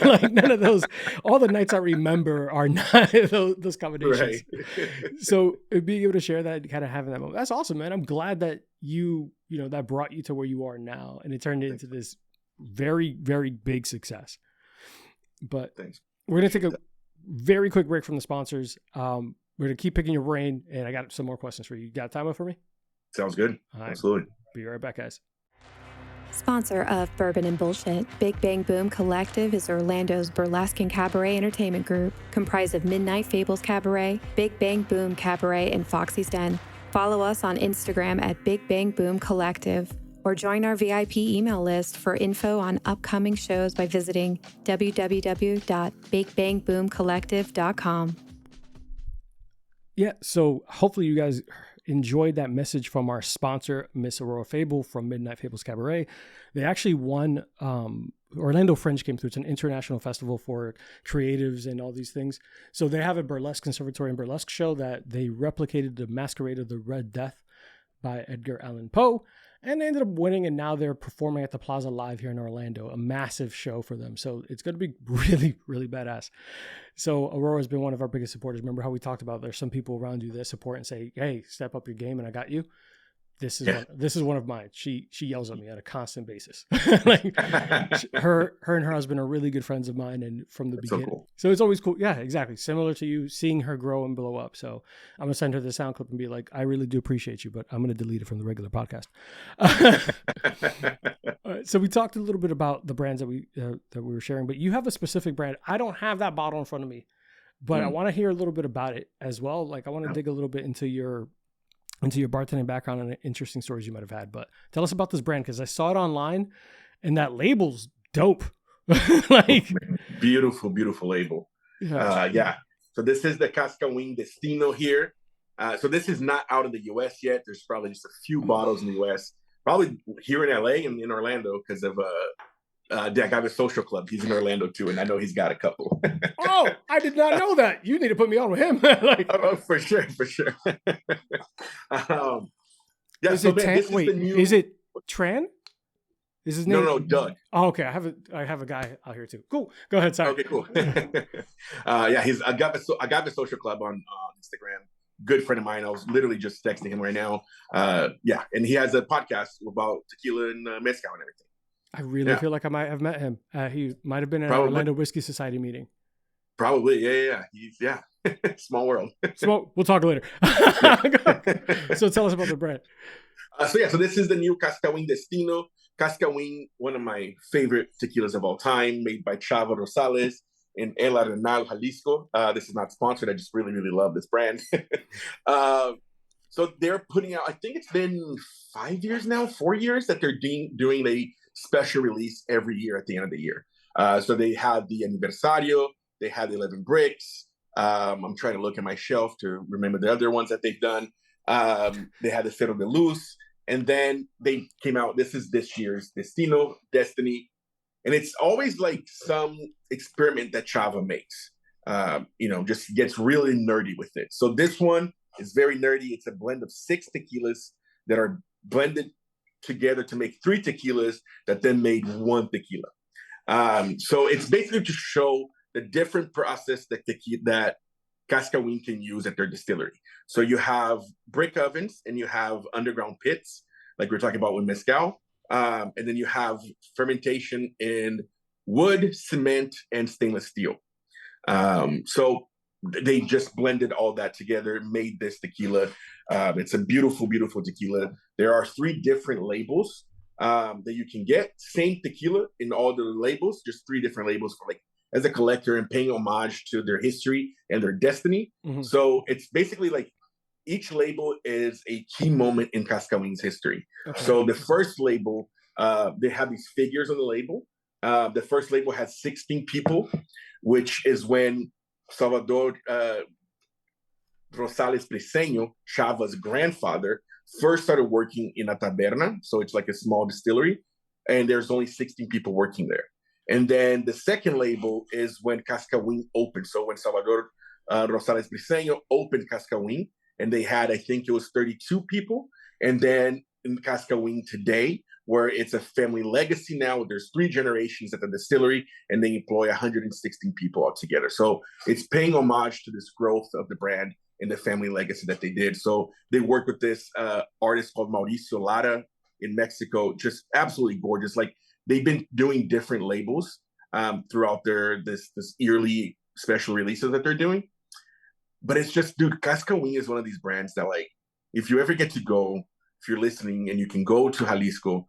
Like none of those, all the nights I remember are not those combinations. Right. So being able to share that, kind of having that moment, that's awesome, man. I'm glad that that brought you to where you are now, and it turned into this very, very big success. But we're going to take a very quick break from the sponsors. We're going to keep picking your brain, and I got some more questions for you. You got time up for me? Sounds good. Right. Absolutely. Be right back, guys. Sponsor of Bourbon and Bullshit, Big Bang Boom Collective is Orlando's burlesque and cabaret entertainment group, comprised of Midnight Fables Cabaret, Big Bang Boom Cabaret, and Foxy's Den. Follow us on Instagram at Big Bang Boom Collective, or join our VIP email list for info on upcoming shows by visiting www.bigbangboomcollective.com. Yeah, so hopefully you guys enjoyed that message from our sponsor, Miss Aurora Fable from Midnight Fables Cabaret. They actually won, Orlando Fringe came through. It's an international festival for creatives and all these things. So they have a burlesque conservatory and burlesque show that they replicated the Masquerade of the Red Death by Edgar Allan Poe. And they ended up winning, and now they're performing at the Plaza Live here in Orlando, a massive show for them. So it's going to be really, really badass. So Aurora has been one of our biggest supporters. Remember how we talked about there's some people around you that support and say, hey, step up your game and I got you. This is one of mine. She yells at me on a constant basis. Like her and her husband are really good friends of mine, and from the beginning. So cool. So it's always cool. Yeah, exactly. Similar to you, seeing her grow and blow up. So I'm gonna send her the sound clip and be like, I really do appreciate you, but I'm gonna delete it from the regular podcast. All right, so we talked a little bit about the brands that we were sharing, but you have a specific brand. I don't have that bottle in front of me, but I want to hear a little bit about it as well. Like I want to dig a little bit into your bartending background and interesting stories you might have had. But tell us about this brand, because I saw it online and that label's dope. Like beautiful label. Yeah. So this is the Cascawín Destino here. So this is not out of the US yet. There's probably just a few bottles in the US, probably here in LA and in Orlando because of the Agave Social Club. He's in Orlando too, and I know he's got a couple. Oh, I did not know that. You need to put me on with him. Like, oh, for sure. Yeah. Is it Is it Tran? Is his name? No, Doug. Oh, okay. I have a guy out here too. Cool. Go ahead. Sorry. Okay, cool. Yeah, he's Agave Social Club on Instagram. Good friend of mine. I was literally just texting him right now. Yeah, and he has a podcast about tequila and mezcal and everything. I really feel like I might have met him. He might have been at an Orlando Whiskey Society meeting. Probably, yeah. He's small world. We'll talk later. So tell us about the brand. So this is the new Cascawín Destino. Cascawín, one of my favorite tequilas of all time, made by Chava Rosales in El Arenal, Jalisco. This is not sponsored. I just really, really love this brand. So they're putting out, I think it's been 4 years that they're doing a special release every year at the end of the year. So they have the Aniversario, they have the 11 Bricks. I'm trying to look at my shelf to remember the other ones that they've done. They had the Cero de Luz, and then they came out, this is this year's Destino, Destiny. And it's always like some experiment that Chava makes, just gets really nerdy with it. So this one is very nerdy. It's a blend of 6 tequilas that are blended together to make 3 tequilas that then made 1 tequila. So it's basically to show the different process that Cascawín can use at their distillery. So you have brick ovens and you have underground pits, like we're talking about with Mezcal. And then you have fermentation in wood, cement, and stainless steel. So they just blended all that together, made this tequila. It's a beautiful, beautiful tequila. There are 3 different labels that you can get. Same tequila in all the labels, just 3 different labels for like as a collector and paying homage to their history and their destiny. Mm-hmm. So it's basically like each label is a key moment in Cascawín's history. Okay. So the first label, they have these figures on the label. The first label has 16 people, which is when Salvador Rosales Briceño, Chava's grandfather, first started working in a taberna. So it's like a small distillery, and there's only 16 people working there. And then the second label is when Cascawín opened. So when Salvador Rosales Briceño opened Cascawín, and they had, I think it was 32 people. And then in Cascawín today, where it's a family legacy now, there's 3 generations at the distillery, and they employ 116 people altogether. So it's paying homage to this growth of the brand and the family legacy that they did. So they work with this artist called Mauricio Lara in Mexico, just absolutely gorgeous. Like, they've been doing different labels throughout this yearly special releases that they're doing. But it's just, dude, Cascawín is one of these brands that, like, if you ever get to go, if you're listening and you can go to Jalisco,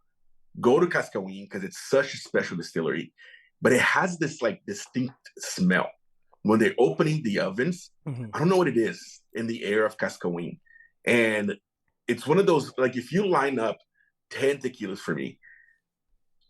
go to Cascawín, because it's such a special distillery. But it has this, like, distinct smell. When they're opening the ovens, mm-hmm. I don't know what it is in the air of Cascawín. And it's one of those, like, if you line up 10 tequilas for me,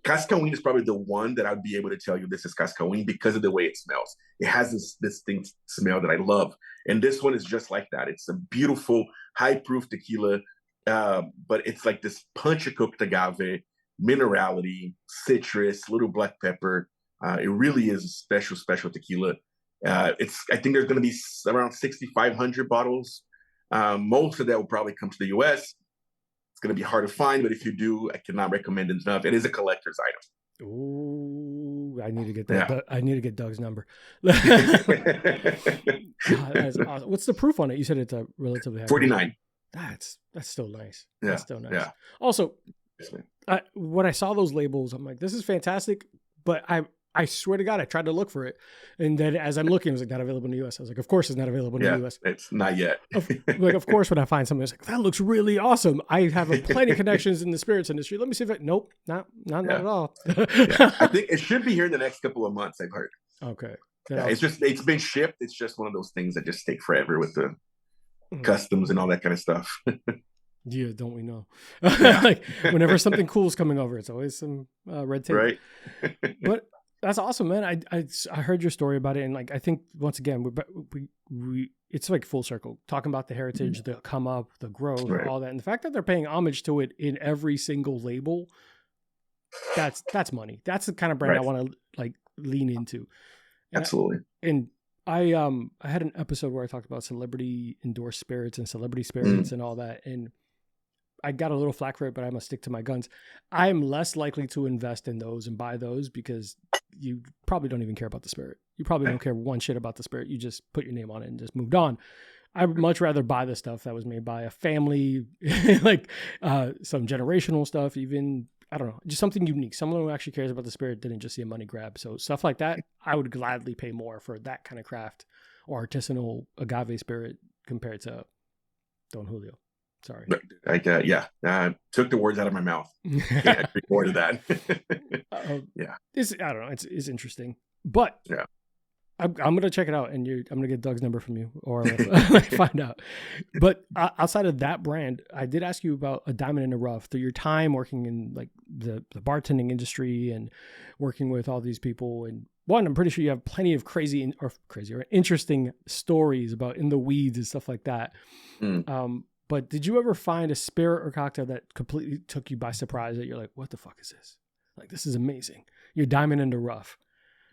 Cascawín is probably the one that I'd be able to tell you this is Cascawín because of the way it smells. It has this distinct smell that I love. And this one is just like that. It's a beautiful, high-proof tequila, but it's like this punch-cooked agave, minerality, citrus, little black pepper. It really is a special, special tequila. I think there's going to be around 6,500 bottles. Most of that will probably come to the U.S. It's going to be hard to find, but if you do, I cannot recommend it enough. It is a collector's item. Ooh, I need to get that. Yeah. I need to get Doug's number. God, that's awesome. What's the proof on it? You said it's a relatively high 49. That's still nice. Yeah. That's still nice. Yeah. Also, when I saw those labels, I'm like, this is fantastic. But I swear to God, I tried to look for it. And then as I'm looking, it was like, not available in the U.S. I was like, of course it's not available in the U.S. It's not yet. Of course, when I find something, it's like, that looks really awesome. I have plenty of connections in the spirits industry. Let me see if nope, not at all. I think it should be here in the next couple of months, I've heard. Okay. Yeah, it's been shipped. It's just one of those things that just take forever with the customs and all that kind of stuff. Yeah, don't we know? Like, whenever something cool is coming over, it's always some red tape. Right. But that's awesome, man. I heard your story about it, and like, I think once again we it's like full circle, talking about the heritage, the come up, the growth, right. All that, and the fact that they're paying homage to it in every single label. That's money. That's the kind of brand right. I want to like lean into. And absolutely. And I had an episode where I talked about celebrity endorsed spirits and celebrity spirits and all that, and I got a little flack for it, but I must stick to my guns. I am less likely to invest in those and buy those because you probably don't even care about the spirit. You probably don't care one shit about the spirit. You just put your name on it and just moved on. I would much rather buy the stuff that was made by a family, like some generational stuff, even, I don't know, just something unique. Someone who actually cares about the spirit, didn't just see a money grab. So stuff like that, I would gladly pay more for that kind of craft or artisanal agave spirit compared to Don Julio. Sorry. Took the words out of my mouth. Can't agree more to that. Yeah. I don't know. It's interesting. But yeah, I'm going to check it out, and I'm going to get Doug's number from you, or find out. But outside of that brand, I did ask you about a diamond in the rough through your time working in like the bartending industry and working with all these people. And one, I'm pretty sure you have plenty of crazy or interesting stories about in the weeds and stuff like that. But did you ever find a spirit or cocktail that completely took you by surprise that you're like, what the fuck is this? Like, this is amazing. You're diamond in the rough.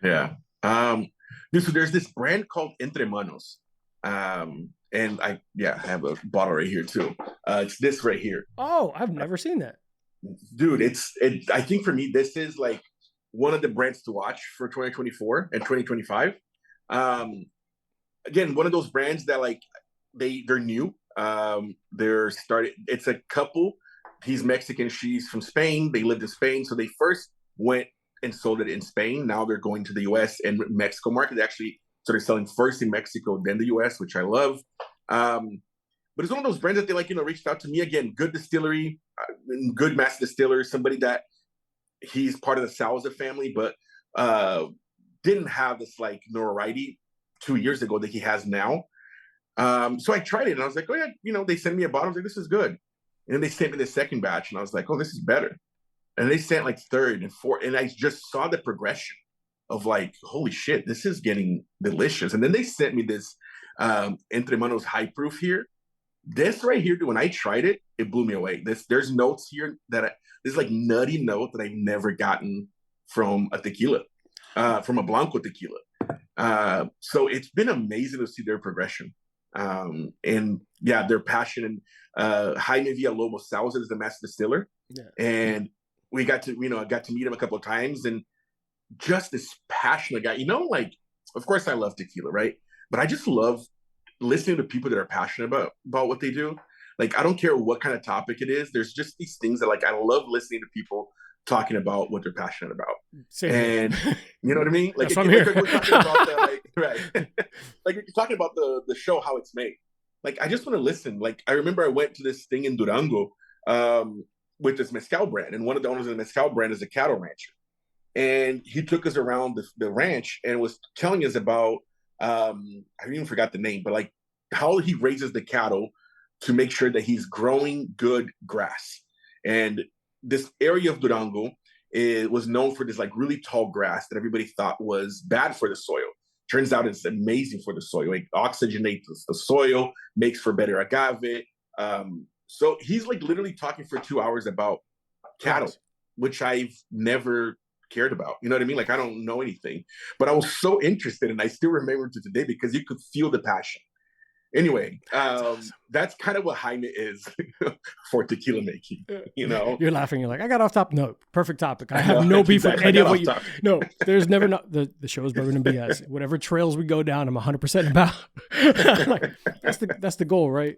Yeah. So there's this brand called Entre Manos. And I have a bottle right here too. It's this right here. Oh, I've never seen that. Dude, I think for me, this is like one of the brands to watch for 2024 and 2025. Again, one of those brands that like, they're new. It's a couple he's Mexican. She's from Spain. They lived in Spain. So they first went and sold it in Spain. Now they're going to the US and Mexico market. They actually started selling first in Mexico, then the US, which I love. But it's one of those brands that they reached out to me again. Good distillery, good master distiller, somebody that he's part of the Salza family, but didn't have this notoriety 2 years ago that he has now. So I tried it and I was like, oh yeah, they sent me a bottle. I was like, this is good. And then they sent me the second batch and I was like, oh, this is better. And they sent third and fourth. And I just saw the progression of holy shit, this is getting delicious. And then they sent me this Entre Manos high proof here. This right here, when I tried it, it blew me away. There's notes here there's nutty note that I've never gotten from a tequila, from a Blanco tequila. So it's been amazing to see their progression. And yeah, their passion. And Jaime Villalobos Salza is the master distiller. Yeah. And we got to, I got to meet him a couple of times, and just this passionate guy, of course I love tequila, right? But I just love listening to people that are passionate about what they do. I don't care what kind of topic it is. There's just these things that I love listening to people talking about what they're passionate about. Same. And you know what I mean? Yes, I'm here. We're talking about the, right. You're talking about the show, how it's made. I just want to listen. I remember I went to this thing in Durango with this Mezcal brand, and one of the owners of the Mezcal brand is a cattle rancher. And he took us around the ranch and was telling us about, I even forgot the name, but how he raises the cattle to make sure that he's growing good grass. And this area of Durango was known for this really tall grass that everybody thought was bad for the soil. Turns out it's amazing for the soil. It oxygenates the soil, makes for better agave. So he's literally talking for 2 hours about cattle, which I've never cared about. You know what I mean? I don't know anything, but I was so interested, and I still remember to today because you could feel the passion. Anyway, that's kind of what Jaime is for tequila making. You're laughing. You're like, I got off top. No, perfect topic. I have no beef with any of what you. No, there's never not the show is Bourbon and BS. Whatever trails we go down, I'm 100% about. That's the goal, right?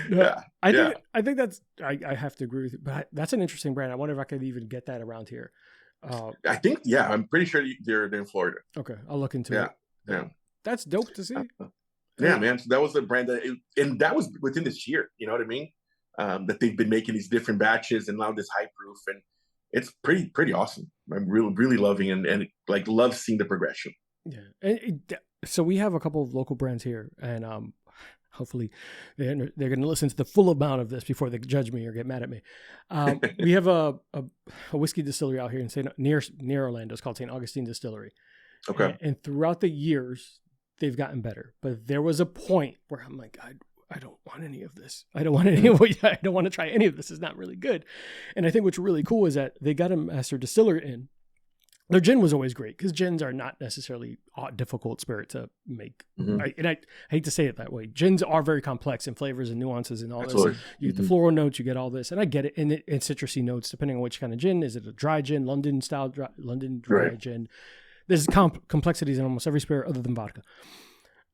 Yeah. I think that's. I have to agree with you, but that's an interesting brand. I wonder if I could even get that around here. I think I'm pretty sure they're in Florida. Okay, I'll look into it. Yeah, that's dope to see. Yeah, man. So that was the brand and that was within this year. You know what I mean? That they've been making these different batches and now this high proof, and it's pretty awesome. I'm really loving and love seeing the progression. Yeah, and so we have a couple of local brands here, and hopefully they're going to listen to the full amount of this before they judge me or get mad at me. We have a whiskey distillery out here near Orlando. It's called St. Augustine Distillery. Okay, and throughout the years, they've gotten better, but there was a point where I'm like, I don't want any of this. I don't want I don't want to try any of this. It's not really good. And I think what's really cool is that they got a master distiller in. Their gin was always great because gins are not necessarily a difficult spirit to make. Mm-hmm. I hate to say it that way. Gins are very complex in flavors and nuances and all Absolutely. this. You get the floral notes, you get all this, and I get it. And citrusy notes, depending on which kind of gin. Is it a dry gin, London dry right. gin? There's complexities in almost every spirit other than vodka.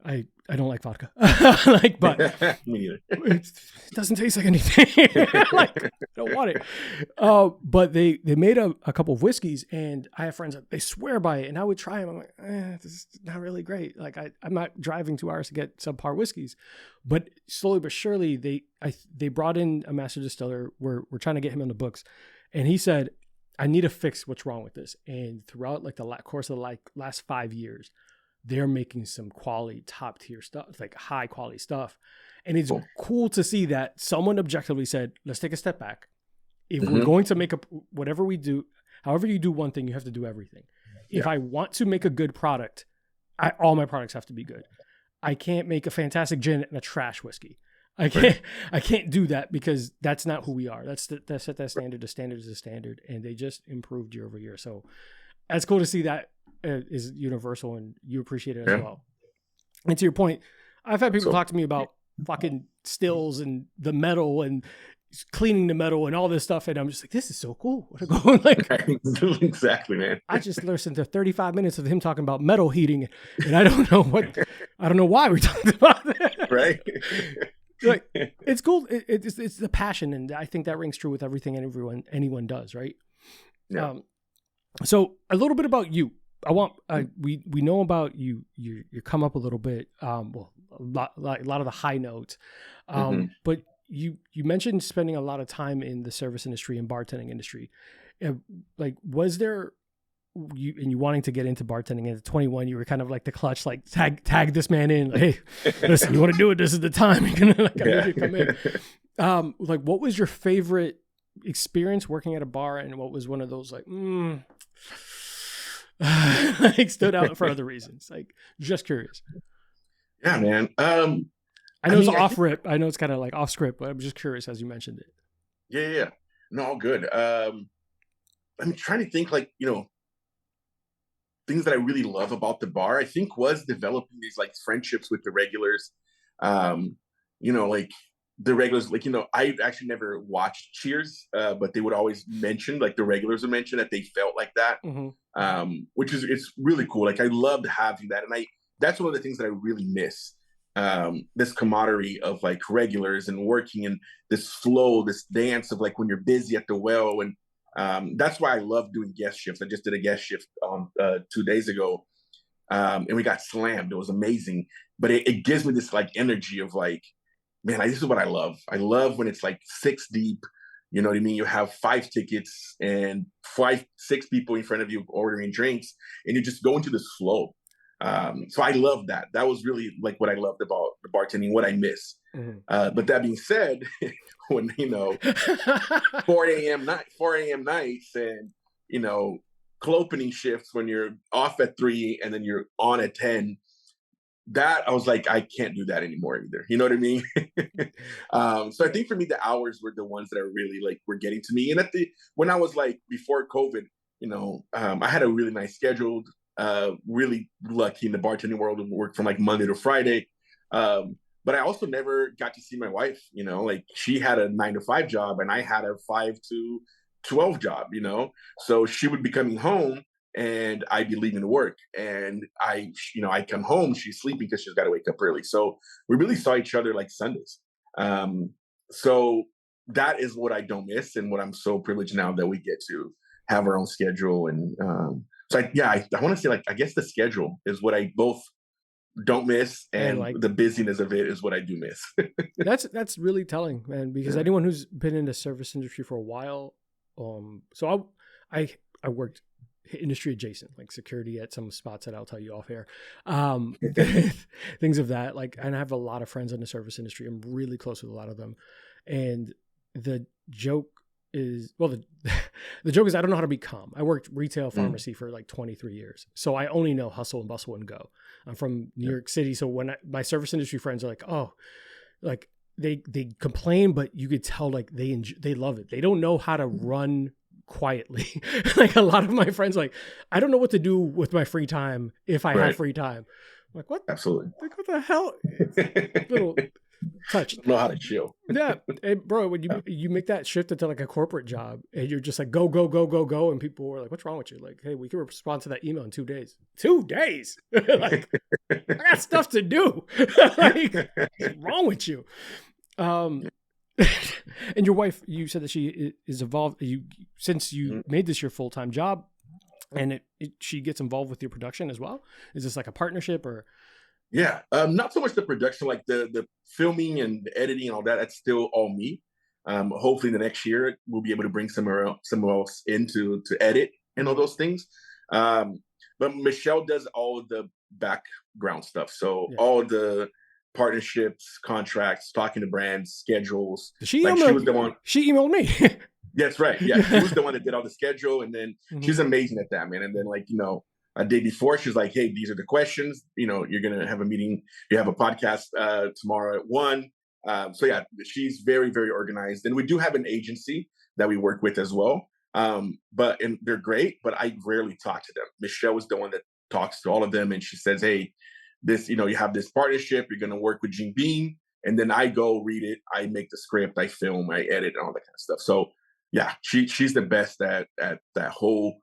I don't like vodka. But me neither. It doesn't taste like anything. I don't want it. But they made a couple of whiskeys, and I have friends that they swear by it, and I would try them. I'm like, this is not really great. I'm not driving 2 hours to get subpar whiskeys. But slowly but surely, they brought in a master distiller. We're trying to get him on the books, and he said, I need to fix what's wrong with this. And throughout the course of the last 5 years, they're making some quality, top tier stuff, high quality stuff. And it's cool to see that someone objectively said, let's take a step back. If we're going to make whatever we do, however you do one thing, you have to do everything. Yeah. If I want to make a good product, all my products have to be good. I can't make a fantastic gin and a trash whiskey. I can't do that because that's not who we are. That's set that standard. The standard is a standard, and they just improved year over year. So it's cool to see that is universal, and you appreciate it as well. And to your point, I've had people talk to me about fucking stills and the metal and cleaning the metal and all this stuff, and I'm just like, this is so cool. Exactly, man. I just listened to 35 minutes of him talking about metal heating, and I don't know why we're talking about that. Right. Like, it's cool. It's the passion, and I think that rings true with everything and anyone does, right? Yeah. So a little bit about you. We know about you. You come up a little bit. Well, a lot of the high notes. But you mentioned spending a lot of time in the service industry and bartending industry. Like, was there you wanting to get into bartending at 21? You were kind of like the clutch, like tag this man in. Like, hey, listen, you want to do it? This is the time. You're gonna come in. Like, what was your favorite experience working at a bar, and what was one of those like like stood out for other reasons? Like, just curious. Yeah, man. I know it's off rip. I know it's kind of like off script, but I'm just curious as you mentioned it. Yeah. No, all good. I'm trying to think, like, things that I really love about the bar, I think, was developing these like friendships with the regulars. Like the regulars, like, I actually never watched Cheers, but they would always mention, like the regulars would mention that they felt like that, which is, it's really cool. Like, I loved having that. And that's one of the things that I really miss. This camaraderie of like regulars and working in this flow, this dance of like when you're busy at the well. And that's why I love doing guest shifts. I just did a guest shift on 2 days ago, and we got slammed. It was amazing, but it gives me this like energy of like, man, this is what I love. I love when it's like 6 deep. You know what I mean? You have 5 tickets and 6 people in front of you ordering drinks, and you just go into this flow. So I love that. That was really like what I loved about the bartending, what I miss. But that being said, when 4 a.m. nights and cold opening shifts when you're off at 3 and then you're on at 10, that I was like, I can't do that anymore either. You know what I mean? So I think for me, the hours were the ones that are really like were getting to me. And when I was like before COVID, I had a really nice schedule. Really lucky in the bartending world to work from like Monday to Friday. But I also never got to see my wife, like she had a 9-to-5 job and I had a 5 to 12 job, so she would be coming home and I'd be leaving to work, and I come home, she's sleeping because she's got to wake up early. So we really saw each other like Sundays. So that is what I don't miss, and what I'm so privileged now that we get to have our own schedule. And so I want to say, like, I guess the schedule is what I both don't miss, and like, the busyness of it is what I do miss. That's really telling, man, because anyone who's been in the service industry for a while, so I worked industry adjacent, like security at some spots that I'll tell you off air, things of that, like, and I have a lot of friends in the service industry. I'm really close with a lot of them, and the joke is, the joke is I don't know how to be calm. I worked retail pharmacy for like 23 years. So I only know hustle and bustle and go. I'm from New York City. So when my service industry friends are like, oh, like they complain, but you could tell like they love it. They don't know how to run quietly. Like a lot of my friends, like, I don't know what to do with my free time if I have free time. I'm like, what? Absolutely. Like, what the hell? Little touch. Know how to chill. Yeah. Hey, bro, when you make that shift into like a corporate job and you're just like, go, and people were like, what's wrong with you? Like, hey, we can respond to that email in 2 days. 2 days? Like, I got stuff to do. Like, what's wrong with you? And your wife, you said that she is involved, since you made this your full-time job, and she gets involved with your production as well. Is this like a partnership or? Yeah, not so much the production, like the filming and the editing and all that. That's still all me. Hopefully, the next year we'll be able to bring someone else in to edit and all those things. But Michelle does all of the background stuff, so all the partnerships, contracts, talking to brands, schedules. She was the one. She emailed me. That's right. Yeah, she was the one that did all the schedule, and then she's amazing at that, man. And then, like, a day before, she's like, hey, these are the questions. You're going to have a meeting. You have a podcast tomorrow at 1. So, yeah, she's very, very organized. And we do have an agency that we work with as well. And they're great, but I rarely talk to them. Michelle is the one that talks to all of them. And she says, hey, this, you have this partnership. You're going to work with Gene Bean. And then I go read it. I make the script. I film. I edit and all that kind of stuff. So, yeah, she's the best at that whole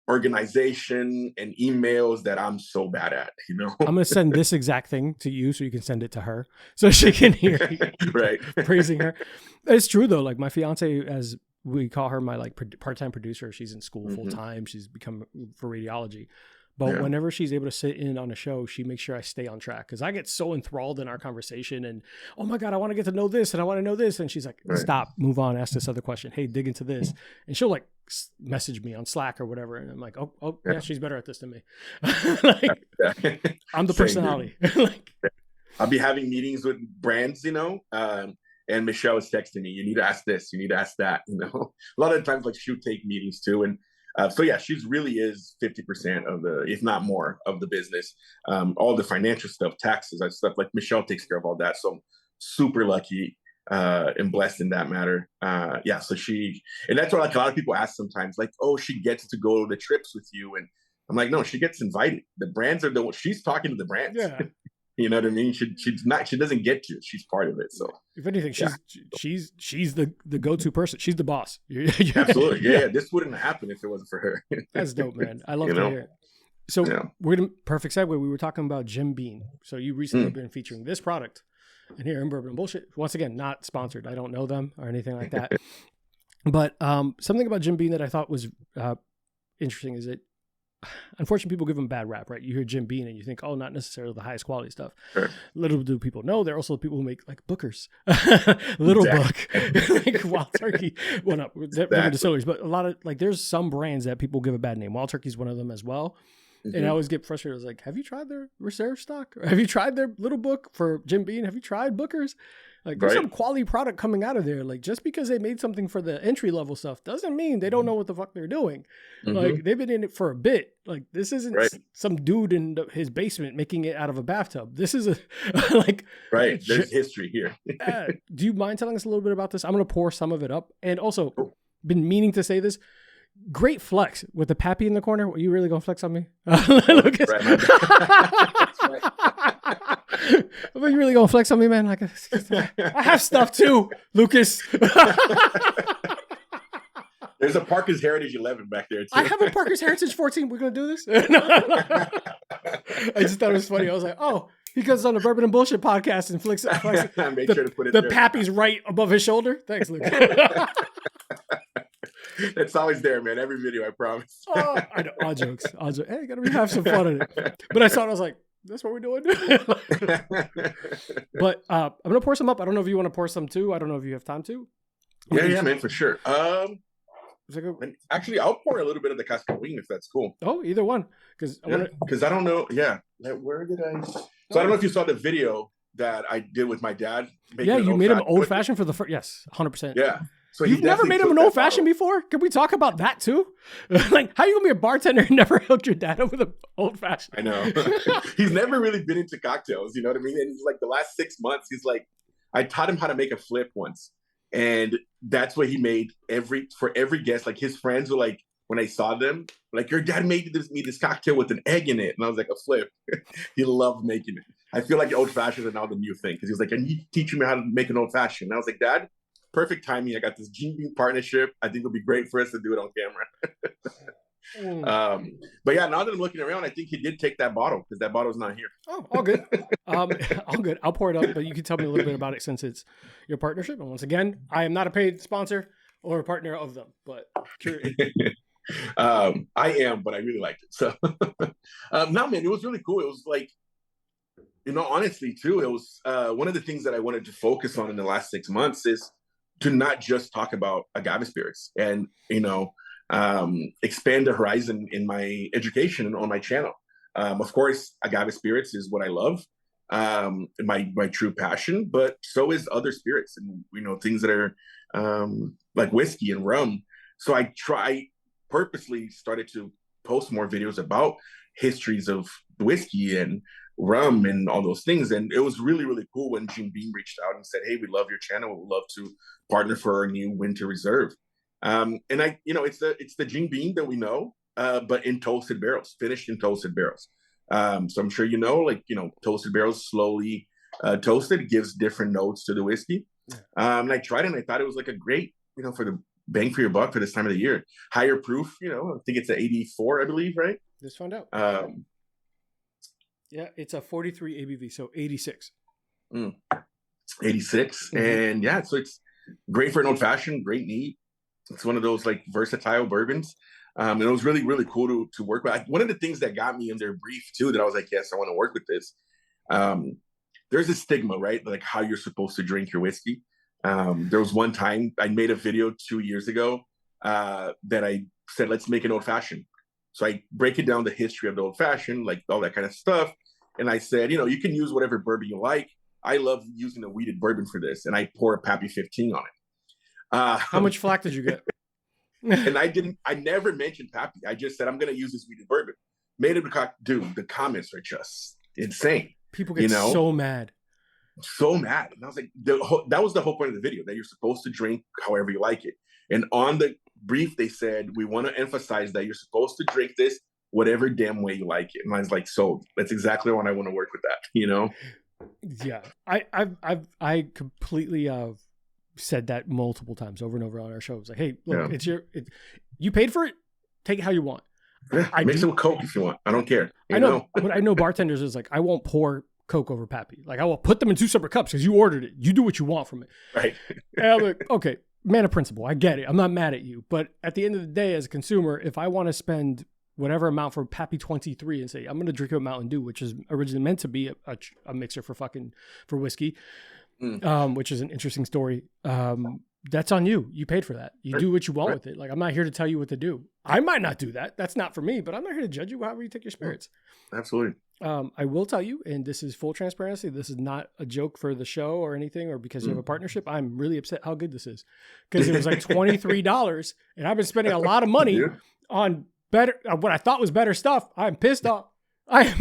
organization and emails that I'm so bad at, I'm going to send this exact thing to you so you can send it to her so she can hear you right. praising her. It's true though. Like my fiance, as we call her, my like part-time producer, she's in school full time. She's become for radiology. But whenever she's able to sit in on a show, she makes sure I stay on track because I get so enthralled in our conversation and, oh my God, I want to get to know this and I want to know this. And she's like, stop, move on, ask this other question. Hey, dig into this. And she'll like message me on Slack or whatever. And I'm like, oh yeah, she's better at this than me. Like, I'm the personality. Like, I'll be having meetings with brands, and Michelle is texting me, you need to ask this, you need to ask that, A lot of times like she'll take meetings too. And so yeah, she's really is 50% of the, if not more, of the business. All the financial stuff, taxes, and stuff, like Michelle takes care of all that. So I'm super lucky and blessed in that matter. So and that's why like a lot of people ask sometimes, like, oh, she gets to go to the trips with you, and I'm like, no, she gets invited. The brands are she's talking to the brands. Yeah. You know what I mean? She doesn't get to. She's part of it. So if anything, she's the go-to person. She's the boss. Absolutely. Yeah. This wouldn't happen if it wasn't for her. That's dope, man. I love to hear it. So we're in a perfect segue. We were talking about Jim Beam. So you recently have been featuring this product and here in Bourbon and Bullshit. Once again, not sponsored. I don't know them or anything like that. But something about Jim Beam that I thought was interesting is that unfortunately people give them bad rap, right? You hear Jim Beam and you think, oh, not necessarily the highest quality stuff. Sure. Little do people know there are also people who make like Bookers, Little Book, like Wild Turkey. Well, not different distilleries, but a lot of like there's some brands that people give a bad name. Wild Turkey is one of them as well. And I always get frustrated. I was like, have you tried their reserve stock? Or have you tried their Little Book for Jim Beam? Have you tried Bookers? Like there's some quality product coming out of there. Like just because they made something for the entry level stuff doesn't mean they don't know what the fuck they're doing. Like they've been in it for a bit. Like this isn't some dude in his basement making it out of a bathtub. This is There's history here. Do you mind telling us a little bit about this? I'm going to pour some of it up. And also been meaning to say this. Great flex with the pappy in the corner. Are you really going to flex on me? Lucas? Are you really going to flex on me, man? Like, I have stuff too, Lucas. There's a Parker's Heritage 11 back there too. I have a Parker's Heritage 14. We're going to do this? I just thought it was funny. I was like, oh, he goes on the Bourbon and Bullshit podcast and flicks I made sure to put it the there. Pappy's right above his shoulder. Thanks, Lucas. It's always there, man. Every video, I promise. I know. All jokes. Hey, gotta have some fun in it. But I saw it, I was like, that's what we're doing. But I'm gonna pour some up. I don't know if you want to pour some too. I don't know if you have time to. Yeah, man, for sure. Actually, I'll pour a little bit of the Cascawín if that's cool. Oh, either one, because I don't know. Yeah, where did I? So I don't know if you saw the video that I did with my dad. Yeah, you made him old fashioned for the first. Yes, 100%. Yeah. So you've never made him an old fashioned before? Can we talk about that too? Like, how you gonna be a bartender and never hooked your dad up with an old fashioned? I know. He's never really been into cocktails, you know what I mean? And he's like the last 6 months, he's like, I taught him how to make a flip once, and that's what he made for every guest. Like his friends were like, when I saw them, like, your dad made me this cocktail with an egg in it, and I was like, a flip. He loved making it. I feel like old fashions are now the new thing because he was like, "Can you teach me how to make an old fashioned?" And I was like, "Dad, perfect timing. I got this Jim Beam partnership. I think it'll be great for us to do it on camera." But yeah, now that I'm looking around, I think he did take that bottle because that bottle's not here. Oh, all good. All good. I'll pour it up, but you can tell me a little bit about it since it's your partnership. And once again, I am not a paid sponsor or a partner of them, but curious. I am, but I really liked it. So no, man, it was really cool. It was like, honestly too, it was one of the things that I wanted to focus on in the last 6 months is to not just talk about agave spirits and, expand the horizon in my education and on my channel. Of course, agave spirits is what I love, my true passion, but so is other spirits and, things that are like whiskey and rum. So I purposely started to post more videos about histories of whiskey and rum and all those things. And it was really, really cool when Jim Beam reached out and said, "Hey, we love your channel. We'd love to partner for our new winter reserve." And it's the Jim Beam that we know, but in toasted barrels, finished in toasted barrels. So I'm sure toasted barrels slowly toasted gives different notes to the whiskey. And I tried it and I thought it was like a great, for the bang for your buck for this time of the year. Higher proof, I think it's an 84, I believe, right? Just found out. Yeah, it's a 43 ABV, so 86. 86. And yeah, so it's great for an old fashioned, great neat. It's one of those like versatile bourbons. And it was really, really cool to work with. One of the things that got me in their brief too, that I was like, yes, I want to work with this. There's a stigma, right? Like how you're supposed to drink your whiskey. There was one time I made a video 2 years ago that I said, let's make an old fashioned. So I break it down the history of the old fashioned, like all that kind of stuff. And I said, you can use whatever bourbon you like. I love using a wheated bourbon for this. And I pour a Pappy 15 on it. How much flack did you get? And I never mentioned Pappy. I just said, I'm going to use this wheated bourbon. Made it because, dude, the comments are just insane. People get so mad. So mad. And I was like, that was the whole point of the video, that you're supposed to drink however you like it. And on the brief, they said, we want to emphasize that you're supposed to drink this whatever damn way you like it. And I was like, so that's exactly when I want to work with that, Yeah. I completely said that multiple times over and over on our shows. Like, hey, look, you paid for it. Take it how you want. Yeah, mix it with Coke if you want. I don't care. I know. But I know bartenders is like, I won't pour Coke over Pappy. Like, I will put them in 2 separate cups because you ordered it. You do what you want from it. Right. And I'm like, okay, man of principle. I get it. I'm not mad at you. But at the end of the day, as a consumer, if I want to spend whatever amount for Pappy 23 and say, I'm going to drink a Mountain Dew, which is originally meant to be a mixer for whiskey, which is an interesting story. That's on you. You paid for that. You do what you want with it. Like, I'm not here to tell you what to do. I might not do that. That's not for me, but I'm not here to judge you however you take your spirits. Absolutely. I will tell you, and this is full transparency, this is not a joke for the show or anything, or because you have a partnership. I'm really upset how good this is, because it was like $23 and I've been spending a lot of money on what I thought was better stuff. I'm pissed off. God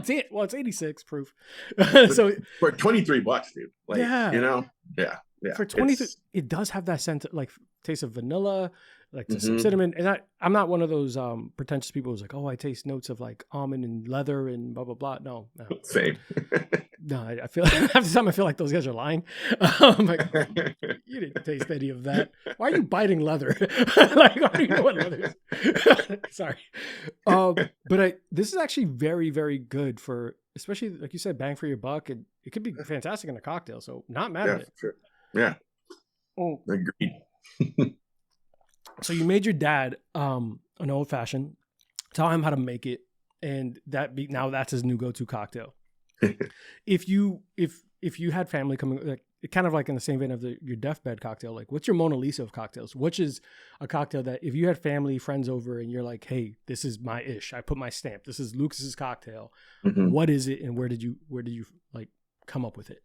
damn. Well, it's 86 proof. So for $23, dude. Like, yeah. For 23, it does have that scent, like taste of vanilla, like some cinnamon. And I'm not one of those pretentious people who's like, oh, I taste notes of like almond and leather and blah, blah, blah. No. Same. No, I feel half the time I feel like those guys are lying. I'm like, you didn't taste any of that. Why are you biting leather? Like, how do you know what leather is? Sorry. But this is actually very, very good for, especially like you said, bang for your buck. And it could be fantastic in a cocktail. So not mad at it. Sure. Yeah. Oh, agreed. So you made your dad an old fashioned. Tell him how to make it, and now that's his new go-to cocktail. If you had family coming, like kind of like in the same vein of your deathbed cocktail, like what's your Mona Lisa of cocktails? Which is a cocktail that if you had family, friends over, and you're like, hey, this is my ish. I put my stamp. This is Lucas's cocktail. What is it, and where did you like come up with it?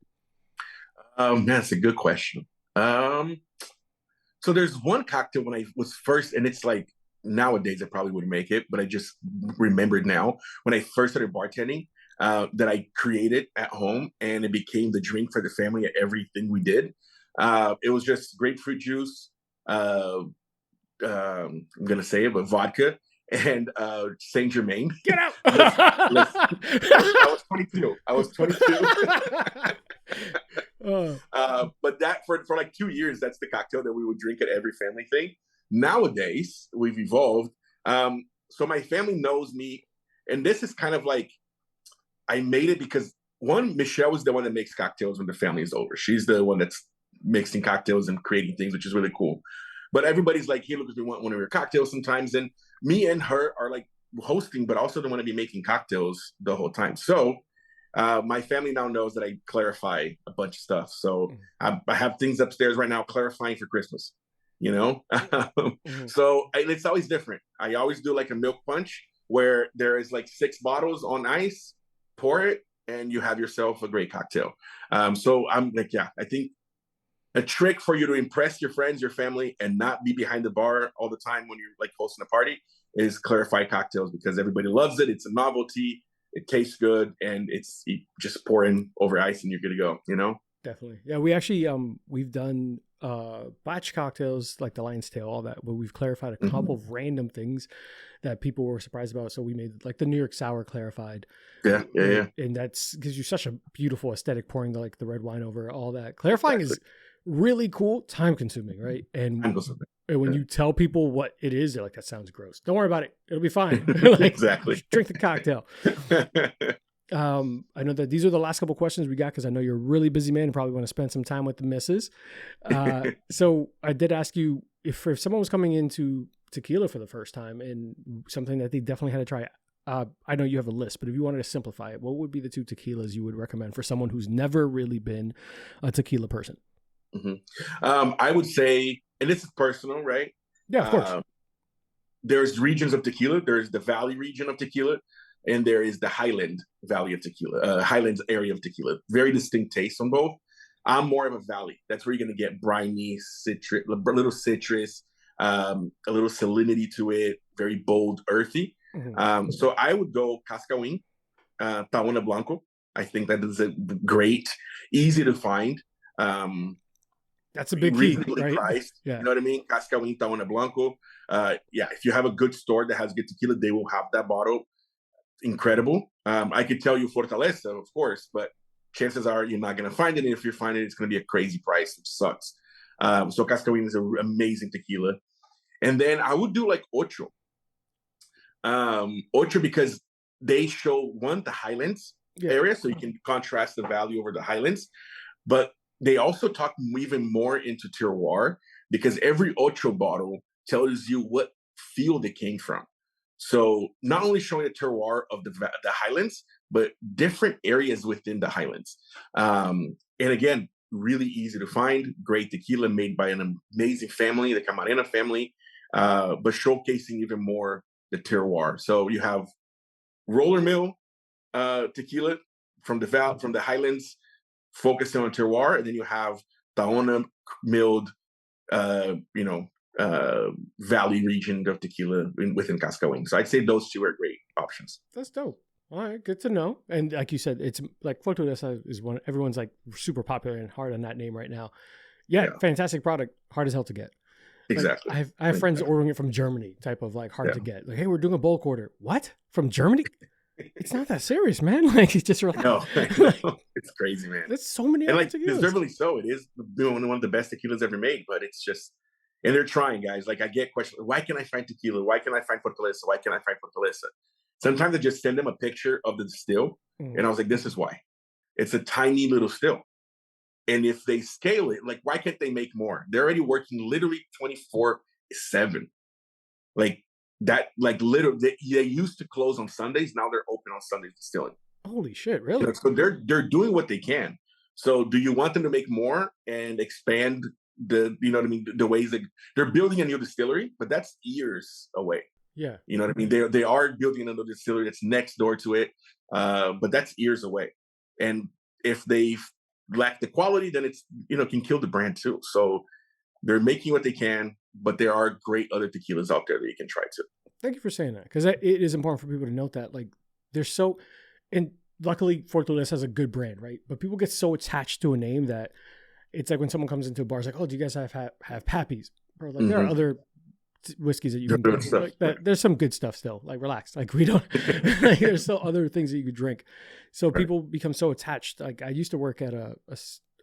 That's a good question. So there's one cocktail when I was first, and it's like nowadays I probably wouldn't make it, but I just remembered now when I first started bartending that I created at home, and it became the drink for the family at everything we did. It was just grapefruit juice. I'm gonna say it, but vodka and Saint Germain. Get out! I was 22. But that for like 2 years, that's the cocktail that we would drink at every family thing. Nowadays, we've evolved. So my family knows me, and this is kind of like, I made it because Michelle is the one that makes cocktails when the family is over. She's the one that's mixing cocktails and creating things, which is really cool. But everybody's like, hey, look, we want one of your cocktails sometimes. And me and her are like hosting, but also don't want to be making cocktails the whole time. So my family now knows that I clarify a bunch of stuff. So I have things upstairs right now clarifying for Christmas, So it's always different. I always do like a milk punch where there is like 6 bottles on ice, pour it, and you have yourself a great cocktail. So I'm like, I think a trick for you to impress your friends, your family, and not be behind the bar all the time when you're like hosting a party is clarify cocktails, because everybody loves it. It's a novelty. It tastes good, and you just pour in over ice and you're good to go, Definitely. Yeah, we actually, we've done batch cocktails like the Lion's Tail, all that, but we've clarified a couple of random things that people were surprised about. So we made like the New York Sour clarified. Yeah. And that's gives you such a beautiful aesthetic, pouring the red wine over all that. Clarifying is really cool, time consuming, right? And when you tell people what it is, they're like, that sounds gross. Don't worry about it. It'll be fine. Like, exactly. Drink the cocktail. I know that these are the last couple questions we got because I know you're a really busy man and probably want to spend some time with the missus. So I did ask you if someone was coming into tequila for the first time and something that they definitely had to try. I know you have a list, but if you wanted to simplify it, what would be the 2 tequilas you would recommend for someone who's never really been a tequila person? I would say, and this is personal, right? Yeah, of course. There's regions of tequila. There's the Valley region of tequila, and there is the Highland Valley of tequila, Highlands area of tequila. Very distinct taste on both. I'm more of a Valley. That's where you're going to get briny, citrus, a little citrus, a little salinity to it, very bold, earthy. Mm-hmm. So I would go Cascawín, Tahona Blanco. I think that is a great, easy to find. That's a big key, reasonably right? priced. Yeah. You know what I mean? Cascawín, Tahona Blanco. If you have a good store that has good tequila, they will have that bottle. Incredible. I could tell you Fortaleza, of course, but chances are you're not going to find it. And if you find it, it's going to be a crazy price, which sucks. So Cascawín is an amazing tequila. And then I would do like Ocho. Ocho because they show, one, the Highlands area, so you can contrast the value over the Highlands. But they also talk even more into terroir because every Ocho bottle tells you what field it came from. So not only showing the terroir of the Highlands, but different areas within the Highlands. And again, really easy to find. Great tequila made by an amazing family, the Camarena family, but showcasing even more the terroir. So you have roller mill tequila from the Highlands, focusing on terroir, and then you have Tahona milled, Valley region of tequila within Cascawín. So I'd say those 2 are great options. That's dope. All right, good to know. And like you said, it's like Fortaleza is one, everyone's like super popular and hard on that name right now. Yeah. Fantastic product, hard as hell to get. Exactly. Like, I have friends ordering it from Germany, type of like hard to get. Like, hey, we're doing a bulk order. What? From Germany? It's not that serious, man. Like, it's just like, no, it's crazy, man. There's so many. And like, deservedly so. It is one of the best tequilas ever made, but it's just, and they're trying, guys. Like, I get questions. Why can I find tequila? Why can I find Fortaleza? Why can I find Fortaleza? Sometimes I just send them a picture of the still, and I was like, this is why. It's a tiny little still. And if they scale it, like, why can't they make more? They're already working literally 24/7. Like that, like literally, they used to close on Sundays. Now they're open on Sundays distilling. Holy shit, really? So they're doing what they can. So do you want them to make more and expand the ways that they're building a new distillery, but that's years away. Yeah. You know what I mean? They are building another distillery that's next door to it. But that's years away. And if they lack the quality, then it's, can kill the brand too. So they're making what they can, but there are great other tequilas out there that you can try too. Thank you for saying that. Because it is important for people to note that, like, and luckily Fortaleza has a good brand, right? But people get so attached to a name that it's like when someone comes into a bar, it's like, oh, do you guys have Pappies? Or like, there are other whiskeys that you can drink. Like, there's some good stuff still. Like, relax. Like, we don't, like, there's still other things that you could drink. So people become so attached. Like, I used to work at a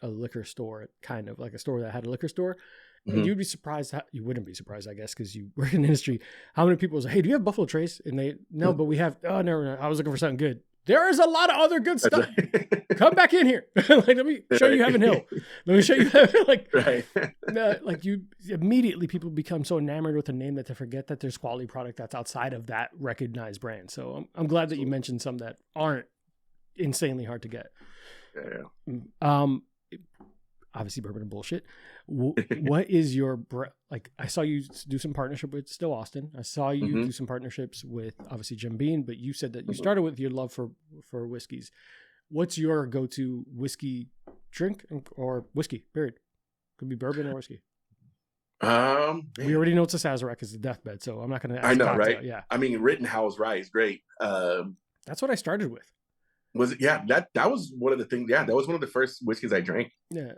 liquor store, kind of like a store that had a liquor store. And you'd be surprised. You wouldn't be surprised, I guess, because you work in the industry. How many people say, hey, do you have Buffalo Trace? And no, but we have, oh, no, I was looking for something good. There is a lot of other good stuff. Come back in here. Like, let me show you Heaven Hill. Let me show you, like you immediately, people become so enamored with a name that they forget that there's quality product that's outside of that recognized brand. So I'm glad that you mentioned some that aren't insanely hard to get. Yeah. Obviously bourbon and bullshit. What is your, like, I saw you do some partnership with Still Austin. I saw you do some partnerships with obviously Jim Beam, but you said that you started with your love for whiskeys. What's your go-to whiskey drink or whiskey, period? Could be bourbon or whiskey. We already know it's a Sazerac, it's a Deathbed, so I'm not going to ask. I know, right? Yeah. I mean, Rittenhouse Rye is great. That's what I started with. Was it? Yeah, that was one of the things. Yeah, that was one of the first whiskeys I drank. Yeah,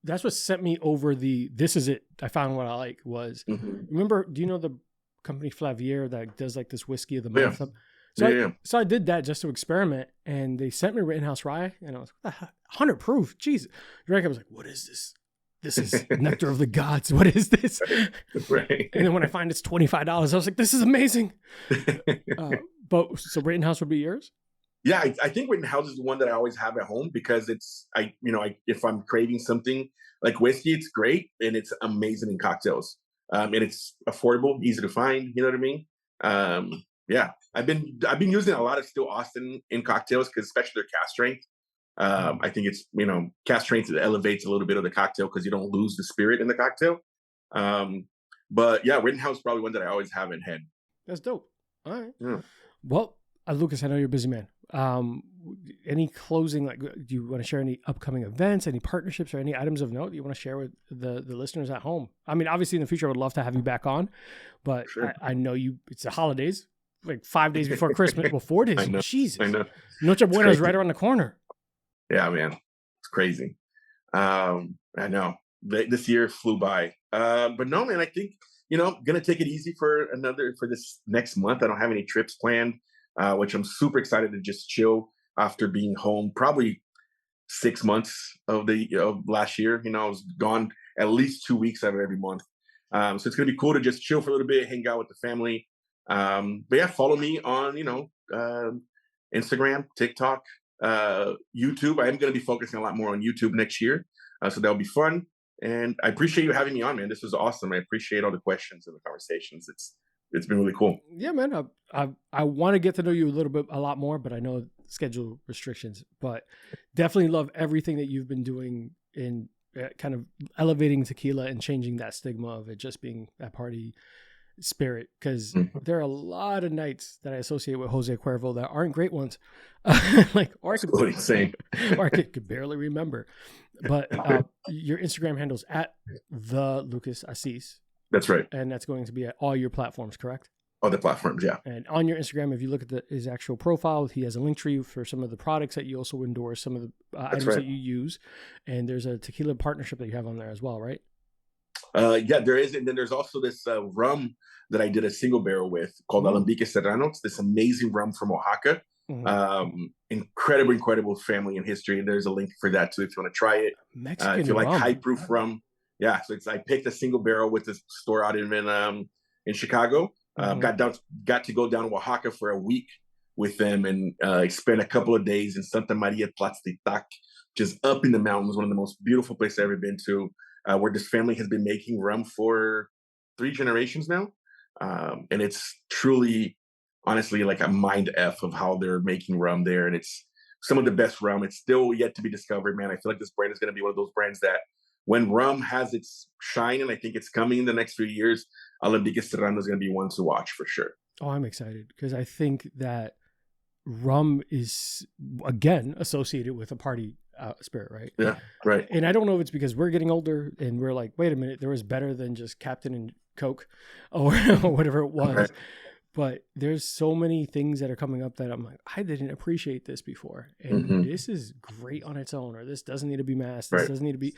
that's what sent me over this is it. I found what I like was, remember, do you know the company Flavier that does like this whiskey of the month? Yeah. So I did that just to experiment, and they sent me Rittenhouse Rye, and I was like, 100 proof. Jeez. Drank it, I was like, what is this? This is nectar of the gods. What is this? Right. And then when I find it's $25, I was like, this is amazing. But so Rittenhouse would be yours? Yeah, I think Rittenhouse is the one that I always have at home because if I'm craving something like whiskey, it's great and it's amazing in cocktails. And it's affordable, easy to find. You know what I mean? Yeah, I've been using a lot of still Austin in cocktails because especially their cask strength. I think it's cask strength elevates a little bit of the cocktail because you don't lose the spirit in the cocktail. But yeah, Rittenhouse is probably one that I always have in head. That's dope. All right. Yeah. Well, Lucas, I know you're a busy man. Any closing, do you want to share any upcoming events, any partnerships, or any items of note you want to share with the listeners at home? I mean, obviously in the future, I would love to have you back on, but sure. I know it's the holidays, like 5 days before Christmas. Well, 4 days. I know. Jesus. I know. Noche Buena is right around the corner. Yeah, man. It's crazy. I know. This year flew by. But no, man, I think, going to take it easy for this next month. I don't have any trips planned. Which I'm super excited to just chill after being home probably 6 months of last year. I was gone at least 2 weeks out of every month. So it's going to be cool to just chill for a little bit, hang out with the family. But yeah, follow me on, Instagram, TikTok, YouTube. I am going to be focusing a lot more on YouTube next year. So that'll be fun. And I appreciate you having me on, man. This was awesome. I appreciate all the questions and the conversations. It's been really cool. Yeah, man. I want to get to know you a lot more, but I know schedule restrictions. But definitely love everything that you've been doing in kind of elevating tequila and changing that stigma of it just being that party spirit. Because there are a lot of nights that I associate with Jose Cuervo that aren't great ones. Or I could barely remember. But your Instagram handle's at the Lucas Assis. That's right. And that's going to be at all your platforms, correct? All the platforms, yeah. And on your Instagram, if you look at his actual profile, he has a link tree for some of the products that you also endorse, some of the items that you use. And there's a tequila partnership that you have on there as well, right? Yeah, there is. And then there's also this rum that I did a single barrel with called Alambique Serrano. It's this amazing rum from Oaxaca. Incredible family and history. And there's a link for that too if you want to try it. Mexican if you like rum. high proof rum. Yeah, so I picked a single barrel with this store out in Chicago. Got to go down to Oaxaca for a week with them and spent a couple of days in Santa Maria Tlaxtitac, just up in the mountains, one of the most beautiful places I've ever been to, where this family has been making rum for 3 generations now. And it's truly, honestly, like a mind F of how they're making rum there. And it's some of the best rum. It's still yet to be discovered, man. I feel like this brand is going to be one of those brands that when rum has its shine, and I think it's coming in the next few years, Alambique Serrano is going to be one to watch for sure. Oh, I'm excited because I think that rum is, again, associated with a party spirit, right? Yeah, right. And I don't know if it's because we're getting older and we're like, wait a minute, there was better than just Captain and Coke or whatever it was. Right. But there's so many things that are coming up that I'm like, I didn't appreciate this before. And this is great on its own, or this doesn't need to be masked. This doesn't need to be,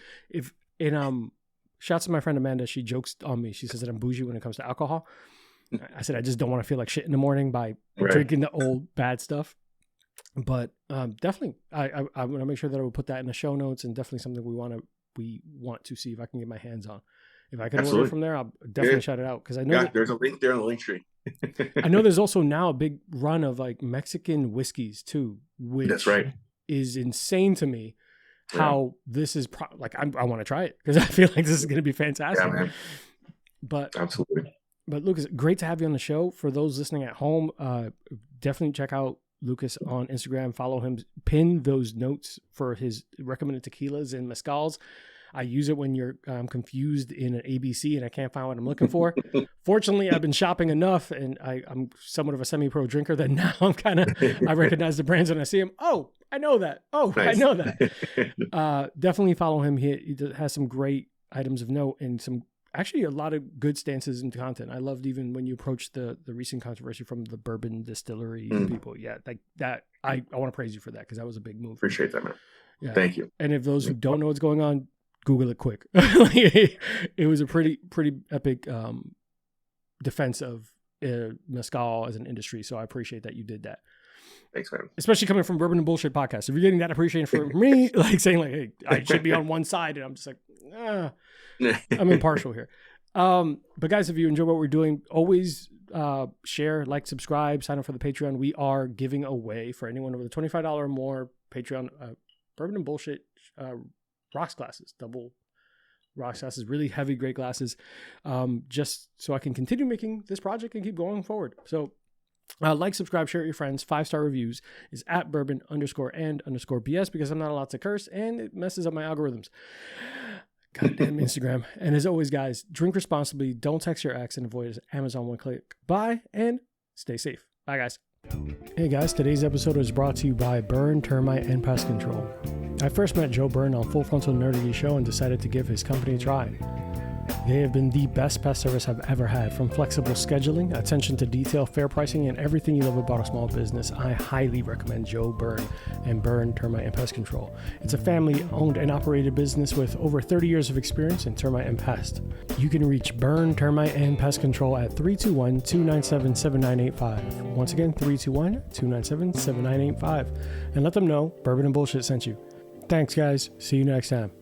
shouts to my friend Amanda. She jokes on me. She says that I'm bougie when it comes to alcohol. I said, I just don't want to feel like shit in the morning by drinking the old bad stuff. But definitely, I want to make sure that I will put that in the show notes, and definitely something we want to see if I can get my hands on. If I can order from there, I'll definitely shout it out because I know there's a link there on the link tree. I know there's also now a big run of like Mexican whiskeys too, which that's right. is insane to me. How this is I want to try it because I feel like this is going to be fantastic. Yeah, man. But absolutely. But Lucas, great to have you on the show. For those listening at home, definitely check out Lucas on Instagram. Follow him. Pin those notes for his recommended tequilas and mezcals. I use it when you're confused in an ABC and I can't find what I'm looking for. Fortunately, I've been shopping enough and I'm somewhat of a semi-pro drinker that now I recognize the brands when I see them. Oh, I know that. Oh, nice. I know that. Definitely follow him. He has some great items of note and actually a lot of good stances and content. I loved even when you approached the recent controversy from the Bourbon distillery people. Yeah, like that. I want to praise you for that because that was a big move. Appreciate that, man. Yeah. Thank you. And if those who don't know what's going on, Google it quick. It was a pretty epic defense of mezcal as an industry. So I appreciate that you did that. Thanks, man. Especially coming from Bourbon and Bullshit podcast. If you're getting that appreciation from me, like saying like, hey, I should be on one side, and I'm just like, I'm impartial here. But guys, if you enjoy what we're doing, always share, like, subscribe, sign up for the Patreon. We are giving away for anyone over the $25 or more Patreon Bourbon and Bullshit rocks glasses, double rocks glasses, really heavy, great glasses, just so I can continue making this project and keep going forward. So like, subscribe, share it with your friends. 5-star reviews is at bourbon_and_BS because I'm not allowed to curse and it messes up my algorithms. Goddamn Instagram. And as always, guys, drink responsibly, don't text your ex, and avoid Amazon one-click buy, and stay safe. Bye, guys. Hey, guys, today's episode is brought to you by Burn Termite and Pest Control. I first met Joe Byrne on Full Frontal Nerdy Show and decided to give his company a try. They have been the best pest service I've ever had. From flexible scheduling, attention to detail, fair pricing, and everything you love about a small business, I highly recommend Joe Byrne and Burn Termite and Pest Control. It's a family-owned and operated business with over 30 years of experience in termite and pest. You can reach Burn Termite and Pest Control at 321-297-7985. Once again, 321-297-7985. And let them know Bourbon and Bullshit sent you. Thanks, guys. See you next time.